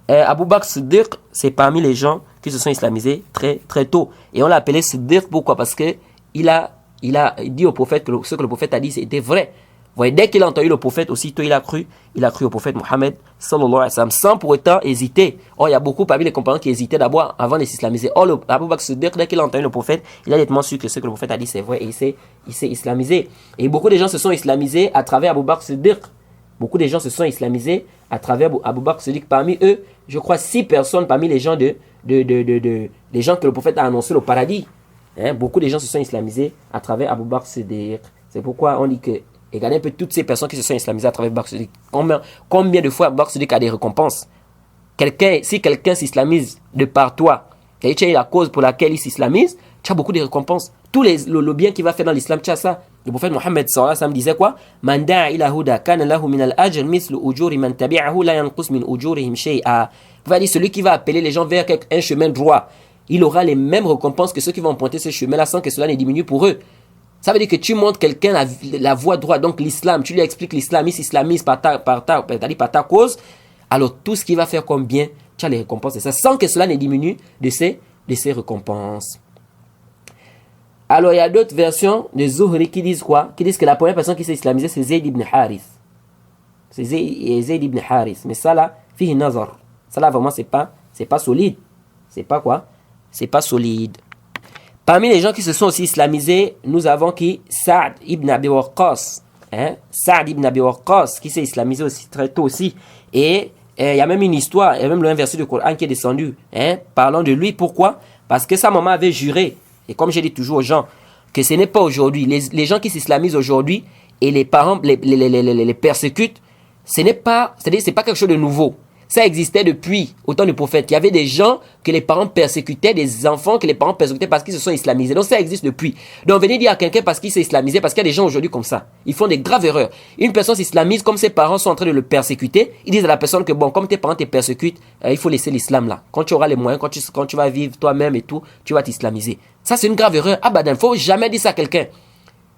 Abu Bakr Siddiq, c'est parmi les gens qui se sont islamisés très très tôt. Et on l'a appelé Siddiq, pourquoi? Parce que il a dit au prophète que ce que le prophète a dit c'était vrai. Vous voyez, dès qu'il a entendu le prophète, aussitôt il a cru au prophète Mohammed sallallahu alayhi wa sallam, sans pour autant hésiter. Or, il y a beaucoup parmi les compagnons qui hésitaient d'abord avant de s'islamiser. Or, Abu Bakr Siddiq, dès qu'il a entendu le prophète, il a nettement su que ce que le prophète a dit c'est vrai et il s'est islamisé. Et beaucoup de gens se sont islamisés à travers Abu Bakr Siddiq. Beaucoup de gens se sont islamisés à travers Abu Bakr Siddiq. Parmi eux, je crois 6 personnes parmi les gens les gens que le prophète a annoncé le paradis. Beaucoup de gens se sont islamisés à travers Abu Bakr Siddiq. C'est pourquoi on dit que, regardez un peu toutes ces personnes qui se sont islamisées à travers Abu Bakr Siddiq. Combien de fois Abu Bakr Siddiq a des récompenses? Si quelqu'un s'islamise de par toi, et tu as la cause pour laquelle il s'islamise, tu as beaucoup de récompenses. Le bien qu'il va faire dans l'islam, tu as ça. Le prophète Mohammed sallallahu alayhi wa sallam disait quoi? Man da'a ila huda kana lahu min al-ajr mislu ujuri man tabi'ahu la yanqus min ujurihim shay'a. Va dire celui qui va appeler les gens vers un chemin droit, il aura les mêmes récompenses que ceux qui vont emprunter ce chemin-là sans que cela ne diminue pour eux. Ça veut dire que tu montres quelqu'un la voie droite, donc l'islam, tu lui expliques l'islam, il s'islamise par ta cause, alors tout ce qu'il va faire comme bien, tu as les récompenses de ça, sans que cela ne diminue de ses récompenses. Alors il y a d'autres versions de Zuhri qui disent quoi? Qui disent que la première personne qui s'est islamisée c'est Zayd ibn Harith. C'est Zayd ibn Harith. Mais ça là, fihi nazar. Ça là vraiment c'est pas solide. C'est pas quoi? C'est pas solide. Parmi les gens qui se sont aussi islamisés, nous avons qui? Sa'd ibn Abi Waqqas. Sa'd ibn Abi Waqqas qui s'est islamisé aussi très tôt aussi. Et Il y a même une histoire, il y a même un verset du Coran qui est descendu, parlant de lui. Pourquoi? Parce que sa maman avait juré, et comme je dis toujours aux gens, que ce n'est pas aujourd'hui. Les gens qui s'islamisent aujourd'hui et les parents les persécutent, c'est pas quelque chose de nouveau. Ça existait depuis au temps du prophète. Il y avait des gens que les parents persécutaient, des enfants que les parents persécutaient parce qu'ils se sont islamisés. Donc ça existe depuis. Donc venez dire à quelqu'un parce qu'il s'est islamisé, parce qu'il y a des gens aujourd'hui comme ça. Ils font des graves erreurs. Une personne s'islamise, comme ses parents sont en train de le persécuter, ils disent à la personne que bon, comme tes parents te persécutent, il faut laisser l'islam là. Quand tu auras les moyens, quand tu vas vivre toi-même et tout, tu vas t'islamiser. Ça c'est une grave erreur. Ah bah, il ne faut jamais dire ça à quelqu'un.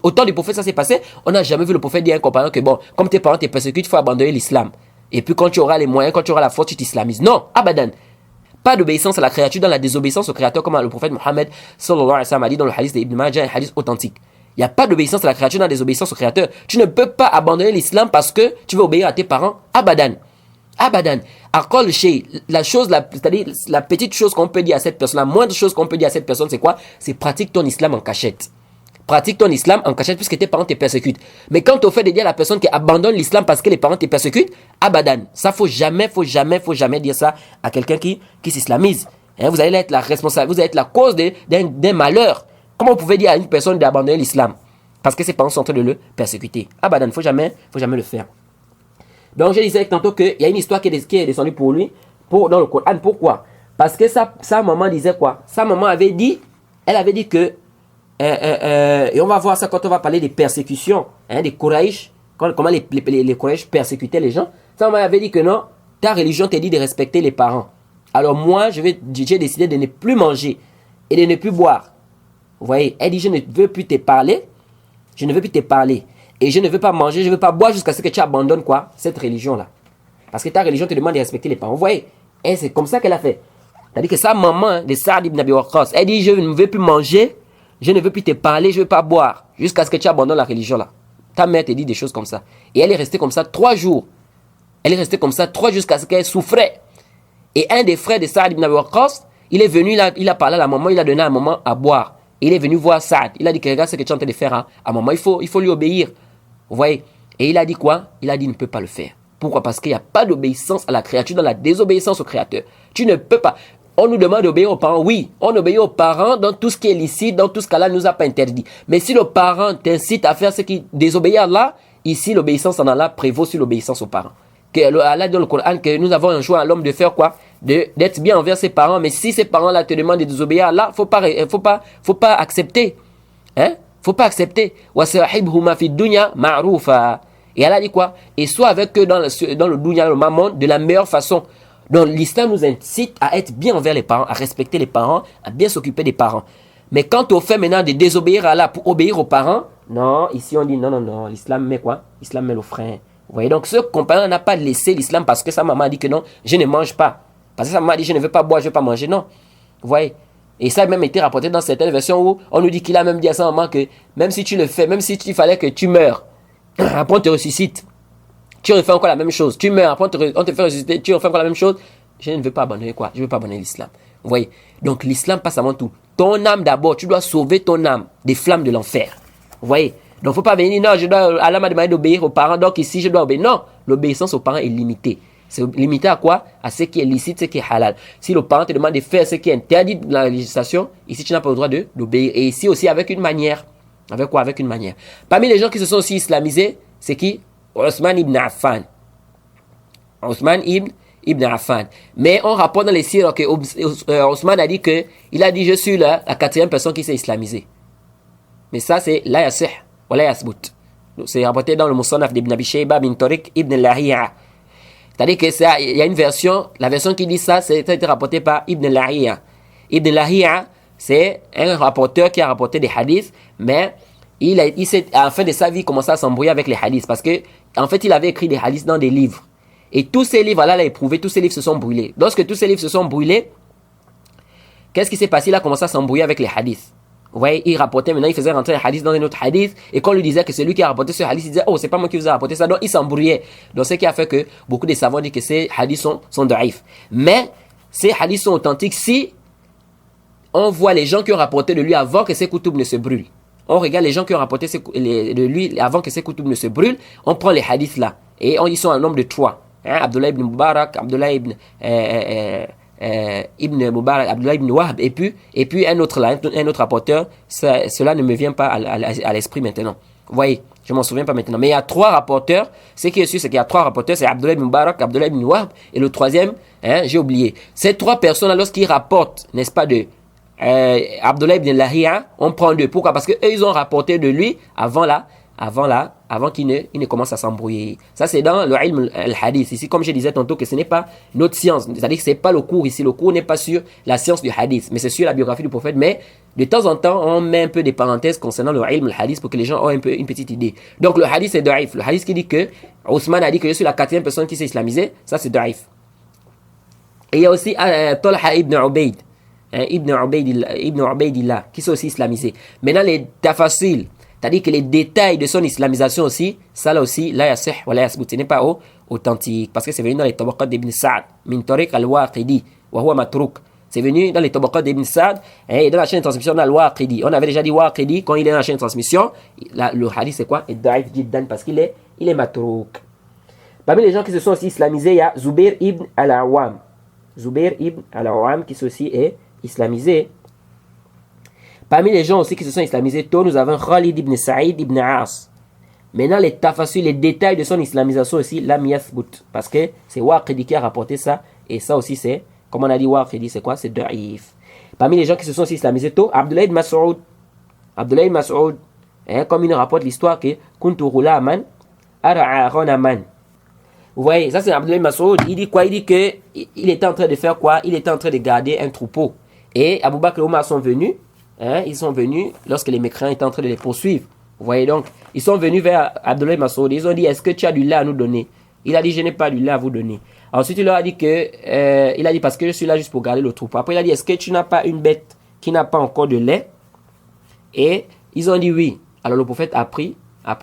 Au temps du prophète, ça s'est passé. On n'a jamais vu le prophète dire à un compagnon que bon, comme tes parents te persécutent, il faut abandonner l'islam. Et puis quand tu auras les moyens, quand tu auras la force, tu t'islamises. Non, abadan. Pas d'obéissance à la créature dans la désobéissance au créateur, comme le prophète Mohammed sallallahu alayhi wa sallam a dit dans le hadith d'Ibn Majah, un hadith authentique. Il n'y a pas d'obéissance à la créature dans la désobéissance au créateur. Tu ne peux pas abandonner l'islam parce que tu veux obéir à tes parents. Abadan. Abadan. Aqal shay, c'est-à-dire la petite chose qu'on peut dire à cette personne, la moindre chose qu'on peut dire à cette personne, c'est quoi? C'est pratique ton islam en cachette. Pratique ton islam en cachette puisque tes parents te persécutent. Mais quand au fait de dire à la personne qui abandonne l'islam parce que les parents te persécutent, abadan. Ça, faut jamais dire ça à quelqu'un qui s'islamise. Vous allez être la responsable, vous allez être la cause d'un malheur. Comment vous pouvez dire à une personne d'abandonner l'islam parce que ses parents sont en train de le persécuter? Abadan, faut jamais le faire. Donc je disais tantôt qu'il y a une histoire qui est descendue pour lui, dans le Coran. Pourquoi? Parce que sa maman disait quoi? Sa maman avait dit que et on va voir ça quand on va parler des persécutions, des Quraysh, comment les Quraysh persécutaient les gens. Ça, on m'avait dit que non, ta religion te dit de respecter les parents. Alors moi, j'ai décidé de ne plus manger et de ne plus boire. Vous voyez, elle dit, je ne veux plus te parler, et je ne veux pas manger, je ne veux pas boire jusqu'à ce que tu abandonnes quoi, cette religion-là. Parce que ta religion te demande de respecter les parents. Vous voyez, et c'est comme ça qu'elle a fait. C'est-à-dire que sa maman, de Saad ibn Abi Waqqas, elle dit, je ne veux plus manger, je ne veux plus te parler, je ne veux pas boire, jusqu'à ce que tu abandonnes la religion là. Ta mère te dit des choses comme ça. Et elle est restée comme ça 3 jours. Elle est restée comme ça 3 jours jusqu'à ce qu'elle souffrait. Et un des frères de Saad ibn Abi Waqqas, il est venu, il a parlé à la maman, il a donné à la maman à boire. Il est venu voir Saad. Il a dit que regarde ce que tu es en train de faire à maman, il faut lui obéir. Vous voyez? Et il a dit quoi? Il a dit il ne peut pas le faire. Pourquoi? Parce qu'il n'y a pas d'obéissance à la créature dans la désobéissance au Créateur. Tu ne peux pas. On nous demande d'obéir aux parents. Oui, on obéit aux parents dans tout ce qui est licite, dans tout ce qu'Allah ne nous a pas interdit. Mais si le parent t'incite à faire ce qui désobéit à Allah, ici l'obéissance en Allah prévaut sur l'obéissance aux parents. Que Allah dit dans le Coran que nous avons un choix à l'homme de faire quoi? D'être bien envers ses parents. Mais si ces parents-là te demandent de désobéir à Allah, faut pas accepter. Faut pas accepter. وَسَاحِبْهُمَا فِي الدُّنْيَا مَعْرُوفًا. Et Allah dit quoi? Et soit avec eux dans le dunya, le mammon, de la meilleure façon. Donc l'islam nous incite à être bien envers les parents, à respecter les parents, à bien s'occuper des parents. Mais quand on fait maintenant de désobéir à Allah pour obéir aux parents, non, ici on dit non, l'islam met quoi? L'islam met le frein. Vous voyez, donc ce compagnon n'a pas laissé l'islam parce que sa maman a dit que non, je ne mange pas. Parce que sa maman a dit je ne veux pas boire, je ne veux pas manger, non. Vous voyez? Et ça a même été rapporté dans certaines versions où on nous dit qu'il a même dit à sa maman que même si tu le fais, même si il fallait que tu meurs, après on te ressuscite. Tu refais encore la même chose. Tu meurs, après on te fait ressusciter, tu refais encore la même chose. Je ne veux pas abandonner quoi? Je ne veux pas abandonner l'islam. Vous voyez? Donc l'islam passe avant tout. Ton âme d'abord, tu dois sauver ton âme des flammes de l'enfer. Vous voyez? Donc il ne faut pas venir, non, Allah m'a demandé d'obéir aux parents, donc ici je dois obéir. Non, l'obéissance aux parents est limitée. C'est limité à quoi? À ce qui est licite, ce qui est halal. Si le parent te demande de faire ce qui est interdit dans la législation, ici tu n'as pas le droit d'obéir. Et ici aussi avec une manière. Avec quoi? Avec une manière. Parmi les gens qui se sont aussi islamisés, c'est qui? Othman ibn Affan. Othman ibn Affan. Mais on rapporte dans les sires que Othman a dit que, il a dit je suis la 4e personne qui s'est islamisée. Mais ça c'est la yasih wa la yasbut. C'est rapporté dans le Musannaf d'Ibn Abi Shayba bin Tariq ibn Lahiya. C'est-à-dire que ça, il y a une version, la version qui dit ça, c'est été rapporté par Ibn Lahiya. Ibn Lahiya, c'est un rapporteur qui a rapporté des hadiths, mais il s'est, à la fin de sa vie, commencé à s'embrouiller avec les hadiths parce que, en fait, il avait écrit des hadiths dans des livres. Et tous ces livres, Allah l'a éprouvé, tous ces livres se sont brûlés. Lorsque tous ces livres se sont brûlés, qu'est-ce qui s'est passé? Il a commencé à s'embrouiller avec les hadiths. Vous voyez, il rapportait, maintenant il faisait rentrer un hadith dans un autre hadith, et quand on lui disait que c'est lui qui a rapporté ce hadith, il disait, oh, c'est pas moi qui vous ai rapporté ça, donc il s'embrouillait. Donc ce qui a fait que beaucoup de savants disent que ces hadiths sont daïfs. Mais, ces hadiths sont authentiques si on voit les gens qui ont rapporté de lui avant que ces koutoubs ne se brûlent. On regarde les gens qui ont rapporté de lui avant que ces koutoubs ne se brûlent, on prend les hadiths là, et ils sont un nombre de 3. Abdullah ibn Mubarak, Abdullah ibn Mubarak, Abdullah ibn Wahb, et puis un autre là, un autre rapporteur, cela ne me vient pas à l'esprit maintenant. Vous voyez, je m'en souviens pas maintenant. Mais il y a 3 rapporteurs. Ce qui est sûr, c'est qu'il y a 3 rapporteurs. C'est Abdullah ibn Mubarak, Abdullah ibn Wahb, et le troisième, j'ai oublié. Ces 3 personnes, lorsqu'ils rapportent, n'est-ce pas, de Abdullah ibn Lahiya, on prend 2. Pourquoi? Parce que eux, ils ont rapporté de lui avant qu'il ne commence à s'embrouiller. Ça, c'est dans le ilm al-hadith. Ici, comme je disais tantôt, que ce n'est pas notre science. C'est-à-dire que ce n'est pas le cours ici. Le cours n'est pas sur la science du hadith, mais c'est sur la biographie du prophète. Mais de temps en temps, on met un peu des parenthèses concernant le ilm al-hadith pour que les gens aient une petite idée. Donc, le hadith, c'est da'if. Le hadith qui dit que Ousmane a dit que je suis la 4e personne qui s'est islamisée, ça, c'est da'if. Et il y a aussi Talha ibn Ubayd, Ibn Ubaydillah, qui s'est aussi islamisé. Maintenant, les tafasil, c'est-à-dire que les détails de son islamisation aussi, ça là aussi, la yasih wa la yasbut, ce n'est pas authentique. Parce que c'est venu dans les tabaqat d'Ibn Sa'd, min tariq al-Waqidi, wa huwa matrouk. C'est venu dans les tabaqat d'Ibn Sa'd, et dans la chaîne de transmission d'Al-Waqidi. On avait déjà dit Waqidi, quand il est dans la chaîne de transmission, le hadith c'est quoi? Et da'if jiddan, parce qu'il est matrouk. Parmi les gens qui se sont aussi islamisés, il y a Zubair ibn al-Awwam. Zubair ibn al-Awwam qui aussi est islamisé. Parmi les gens aussi qui se sont islamisés tôt, nous avons Khalid ibn Saïd ibn As. Maintenant, les tafasul, les détails de son islamisation aussi, lam yathbut. Parce que c'est Waqidi qui a rapporté ça. Et ça aussi, c'est, comme on a dit, Waqidi, c'est quoi? C'est da'if. Parmi les gens qui se sont aussi islamisés tôt, Abdullah ibn Mas'ud. Abdullah ibn Mas'ud, comme il nous rapporte l'histoire que Kuntu ghulaman ara'a ghanaman. Vous voyez, ça c'est Abdullah ibn Mas'ud. Il dit quoi? Il dit que il était en train de faire quoi? Il était en train de garder un troupeau. Et Abu Bakr et Omar sont venus. Ils sont venus lorsque les mécréants étaient en train de les poursuivre. Vous voyez donc, ils sont venus vers Abdullah ibn Mas'ud. Ils ont dit, est-ce que tu as du lait à nous donner? Il a dit, je n'ai pas du lait à vous donner. Ensuite, il leur a dit il a dit, parce que je suis là juste pour garder le troupeau. Après, il a dit, est-ce que tu n'as pas une bête qui n'a pas encore de lait? Et ils ont dit oui. Alors le prophète a pris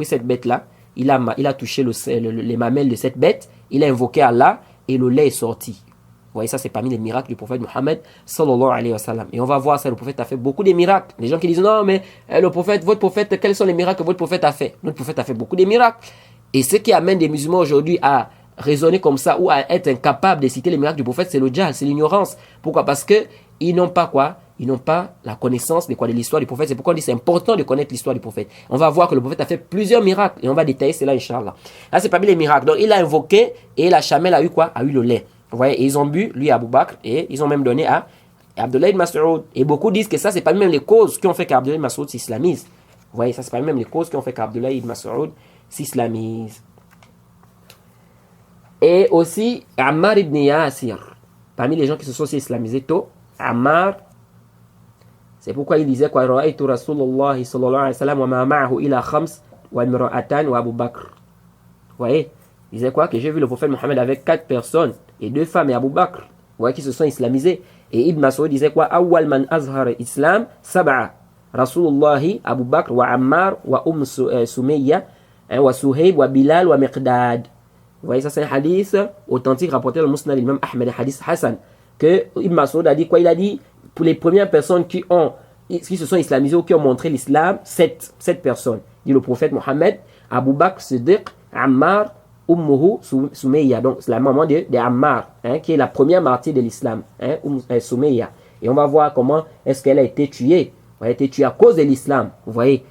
cette bête-là. Il a touché les mamelles de cette bête. Il a invoqué Allah et le lait est sorti. Vous voyez, ça c'est parmi les miracles du prophète Mohammed sallallahu alayhi wa sallam. Et on va voir ça, le prophète a fait beaucoup de miracles. Les gens qui disent non mais votre prophète, quels sont les miracles que votre prophète a fait? Notre prophète a fait beaucoup de miracles. Et ce qui amène des musulmans aujourd'hui à raisonner comme ça ou à être incapables de citer les miracles du prophète, c'est le jahl, c'est l'ignorance. Pourquoi? Parce que ils n'ont pas quoi? Ils n'ont pas la connaissance de l'histoire du prophète. C'est pourquoi on dit c'est important de connaître l'histoire du prophète. On va voir que le prophète a fait plusieurs miracles et on va détailler cela inchallah. Là c'est parmi les miracles. Donc il a invoqué et la chamelle a eu quoi? A eu le lait. Vous voyez, et ils ont bu, lui Abu Bakr, et ils ont même donné à Abdullah ibn Mas'ud. Et beaucoup disent que ça, c'est pas même les causes qui ont fait qu'Abdullah ibn Mas'ud s'islamise. Vous voyez, ça, c'est pas même les causes qui ont fait qu'Abdullah ibn Mas'ud s'islamise. Et aussi, Ammar ibn Yasir. Parmi les gens qui se sont islamisés tôt, Ammar, c'est pourquoi il disait quoi? Ra'aytu Rasulullah sallallahu alayhi wa sallam wa ma ma'ahu ila khams wa imra'atan wa Abu Bakr. Vous voyez, il disait quoi? Que j'ai vu le prophète Mohammed avec 4 personnes et 2 femmes et Abu Bakr. Vous voyez, qui se sont islamisés. Et Ibn Mas'ud disait quoi? Awwal man azhar islam sab'a. Rasulullahi, Abu Bakr, wa Ammar, wa Sumayya, wa Suhayb, wa Bilal, wa Miqdad. Vous voyez, ça c'est un hadith authentique rapporté dans le Musnad l'imam Ahmed, un hadith Hassan. Que Ibn Mas'ud a dit quoi? Il a dit, pour les premières personnes qui se sont islamisées ou qui ont montré l'islam, 7 personnes. Dit le prophète Mohammed, Abu Bakr, Siddiq, Ammar, Ummuhu Sumayya, donc c'est la maman de Ammar, qui est la première martyre de l'islam, Sumayya. Et on va voir comment est-ce qu'elle a été tuée. Elle a été tuée à cause de l'islam. Vous voyez,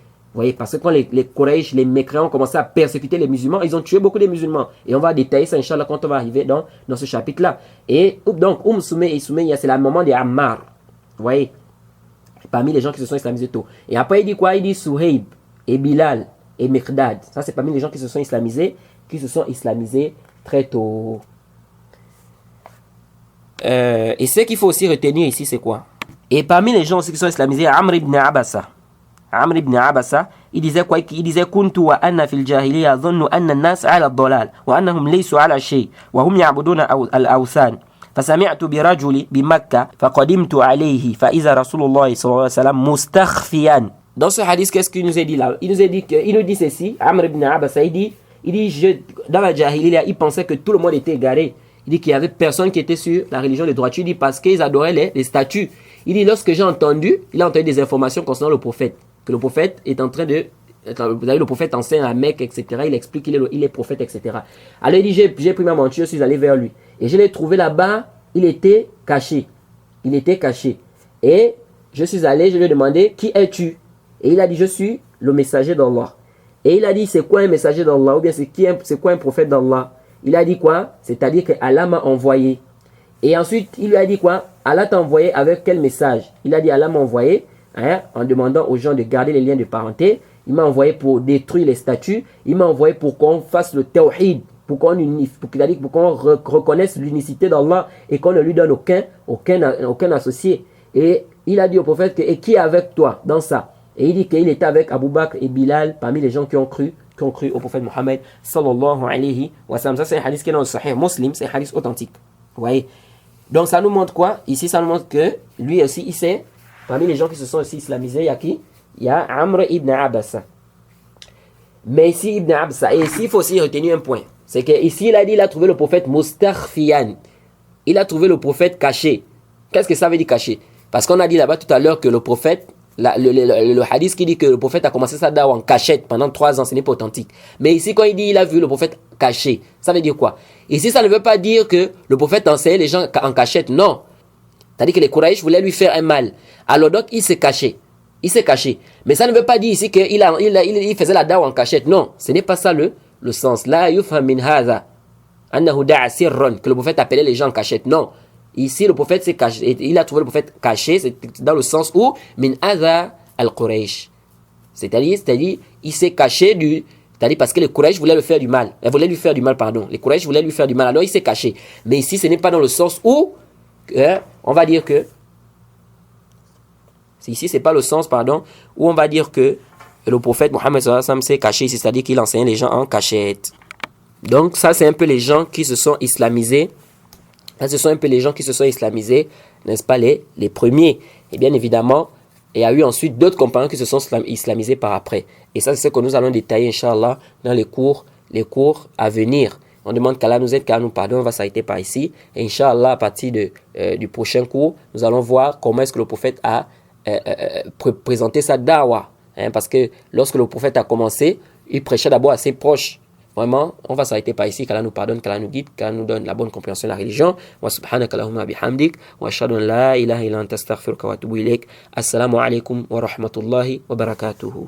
parce que quand les Quraysh, les mécréants ont commencé à persécuter les musulmans, ils ont tué beaucoup de musulmans. Et on va détailler ça, Inch'Allah, quand on va arriver dans ce chapitre-là. Et donc, Sumayya, c'est la maman de Ammar. Vous voyez, parmi les gens qui se sont islamisés tôt. Et après, il dit quoi? Il dit Suhayb et Bilal et Miqdad. Ça, c'est parmi les gens qui se sont islamisés très tôt. Et ce qu'il faut aussi retenir ici, c'est quoi? Et parmi les gens aussi qui sont islamisés, Amr ibn Abasa, il disait quoi? Il disait Kuntu wa anna fil jahiliya dhannu anna an-nas ala ad-dalal wa annahum laysu ala shay wa hum ya'buduna al-awthan. فسمعت برجل بمكة فقدمت عليه فإذا رسول الله صلى الله عليه وسلم مستخفيا. Dans ce hadith, qu'est-ce qu'il nous a dit là? Il nous dit ceci, Amr ibn Abasa, il dit dans la Jahiliya, il pensait que tout le monde était égaré. Il dit qu'il n'y avait personne qui était sur la religion de droiture. Il dit parce qu'ils adoraient les statues. Il dit lorsque il a entendu des informations concernant le prophète, que le prophète est en train de Vous avez le prophète enseigne à Mecque, etc. Il explique qu'il est prophète, etc. Alors il dit, j'ai pris ma monture, je suis allé vers lui. Et je l'ai trouvé là-bas, il était caché. Il était caché. Et je suis allé, je lui ai demandé, qui es-tu? Et il a dit, je suis le messager d'Allah. Et il a dit, c'est quoi un messager d'Allah? Ou bien c'est quoi un prophète d'Allah? Il a dit quoi? C'est-à-dire que Allah m'a envoyé. Et ensuite, il lui a dit quoi? Allah t'a envoyé avec quel message? Il a dit, Allah m'a envoyé en demandant aux gens de garder les liens de parenté. Il m'a envoyé pour détruire les statues. Il m'a envoyé pour qu'on fasse le tawhid, pour qu'on reconnaisse l'unicité d'Allah et qu'on ne lui donne aucun associé. Et il a dit au prophète, et qui est avec toi dans ça? Et il dit qu'il était avec Abu Bakr et Bilal parmi les gens qui ont cru au prophète Mohammed sallallahu alayhi wa sallam. Ça c'est un hadith qui est dans le Sahih Muslim, c'est un hadith authentique. Vous voyez? Donc ça nous montre quoi? Ici ça nous montre que lui aussi il sait, parmi les gens qui se sont aussi islamisés, il y a qui? Il y a Amr ibn Abasa. Mais ici Ibn Abasa, et ici il faut aussi retenir un point. C'est qu'ici il a dit il a trouvé le prophète Mustakhfiyan. Il a trouvé le prophète caché. Qu'est-ce que ça veut dire caché? Parce qu'on a dit là-bas tout à l'heure que le prophète, le hadith qui dit que le prophète a commencé sa dawa en cachette pendant 3 ans, ce n'est pas authentique. Mais ici, quand il dit il a vu le prophète caché, ça veut dire quoi? Ici, ça ne veut pas dire que le prophète enseignait les gens en cachette, non. C'est-à-dire que les Quraysh voulaient lui faire un mal. Alors donc, il s'est caché. Il s'est caché. Mais ça ne veut pas dire ici qu'il faisait la dawa en cachette, non. Ce n'est pas ça le sens. La yufham min hadha annahu da'a sirran, que le prophète appelait les gens en cachette, non. Ici, le prophète s'est caché, il a trouvé le prophète caché, c'est dans le sens où min adha al-Quraysh. C'est-à-dire, il s'est caché c'est-à-dire parce que les Quraysh voulaient lui faire du mal. Les Quraysh voulaient lui faire du mal, alors il s'est caché. Mais ici, ce n'est pas dans le sens où, on va dire que, ici, c'est pas le sens, où on va dire que le prophète Mohammed sallallahu alayhi wa sallam s'est caché ici, c'est-à-dire qu'il enseignait les gens en cachette. Donc, ça, c'est un peu les gens qui se sont islamisés. Ce sont un peu les gens qui se sont islamisés, n'est-ce pas, les premiers. Et bien évidemment, il y a eu ensuite d'autres compagnons qui se sont islamisés par après. Et ça, c'est ce que nous allons détailler, Inch'Allah, dans les cours à venir. On demande qu'Allah nous aide, qu'Allah nous pardonne. On va s'arrêter par ici. Et Inch'Allah, à partir du prochain cours, nous allons voir comment est-ce que le prophète a présenté sa dawa. Parce que lorsque le prophète a commencé, il prêchait d'abord à ses proches. Vraiment, on va s'arrêter par ici. Qu'Allah nous pardonne, qu'Allah nous guide, qu'Allah nous donne la bonne compréhension de la religion. Wa subhanaka Allahumma bihamdik. Wa ashhadu an la ilaha illa anta astaghfiruka wa atubu ilayk. Assalamu alaikum wa rahmatullahi wa barakatuhu.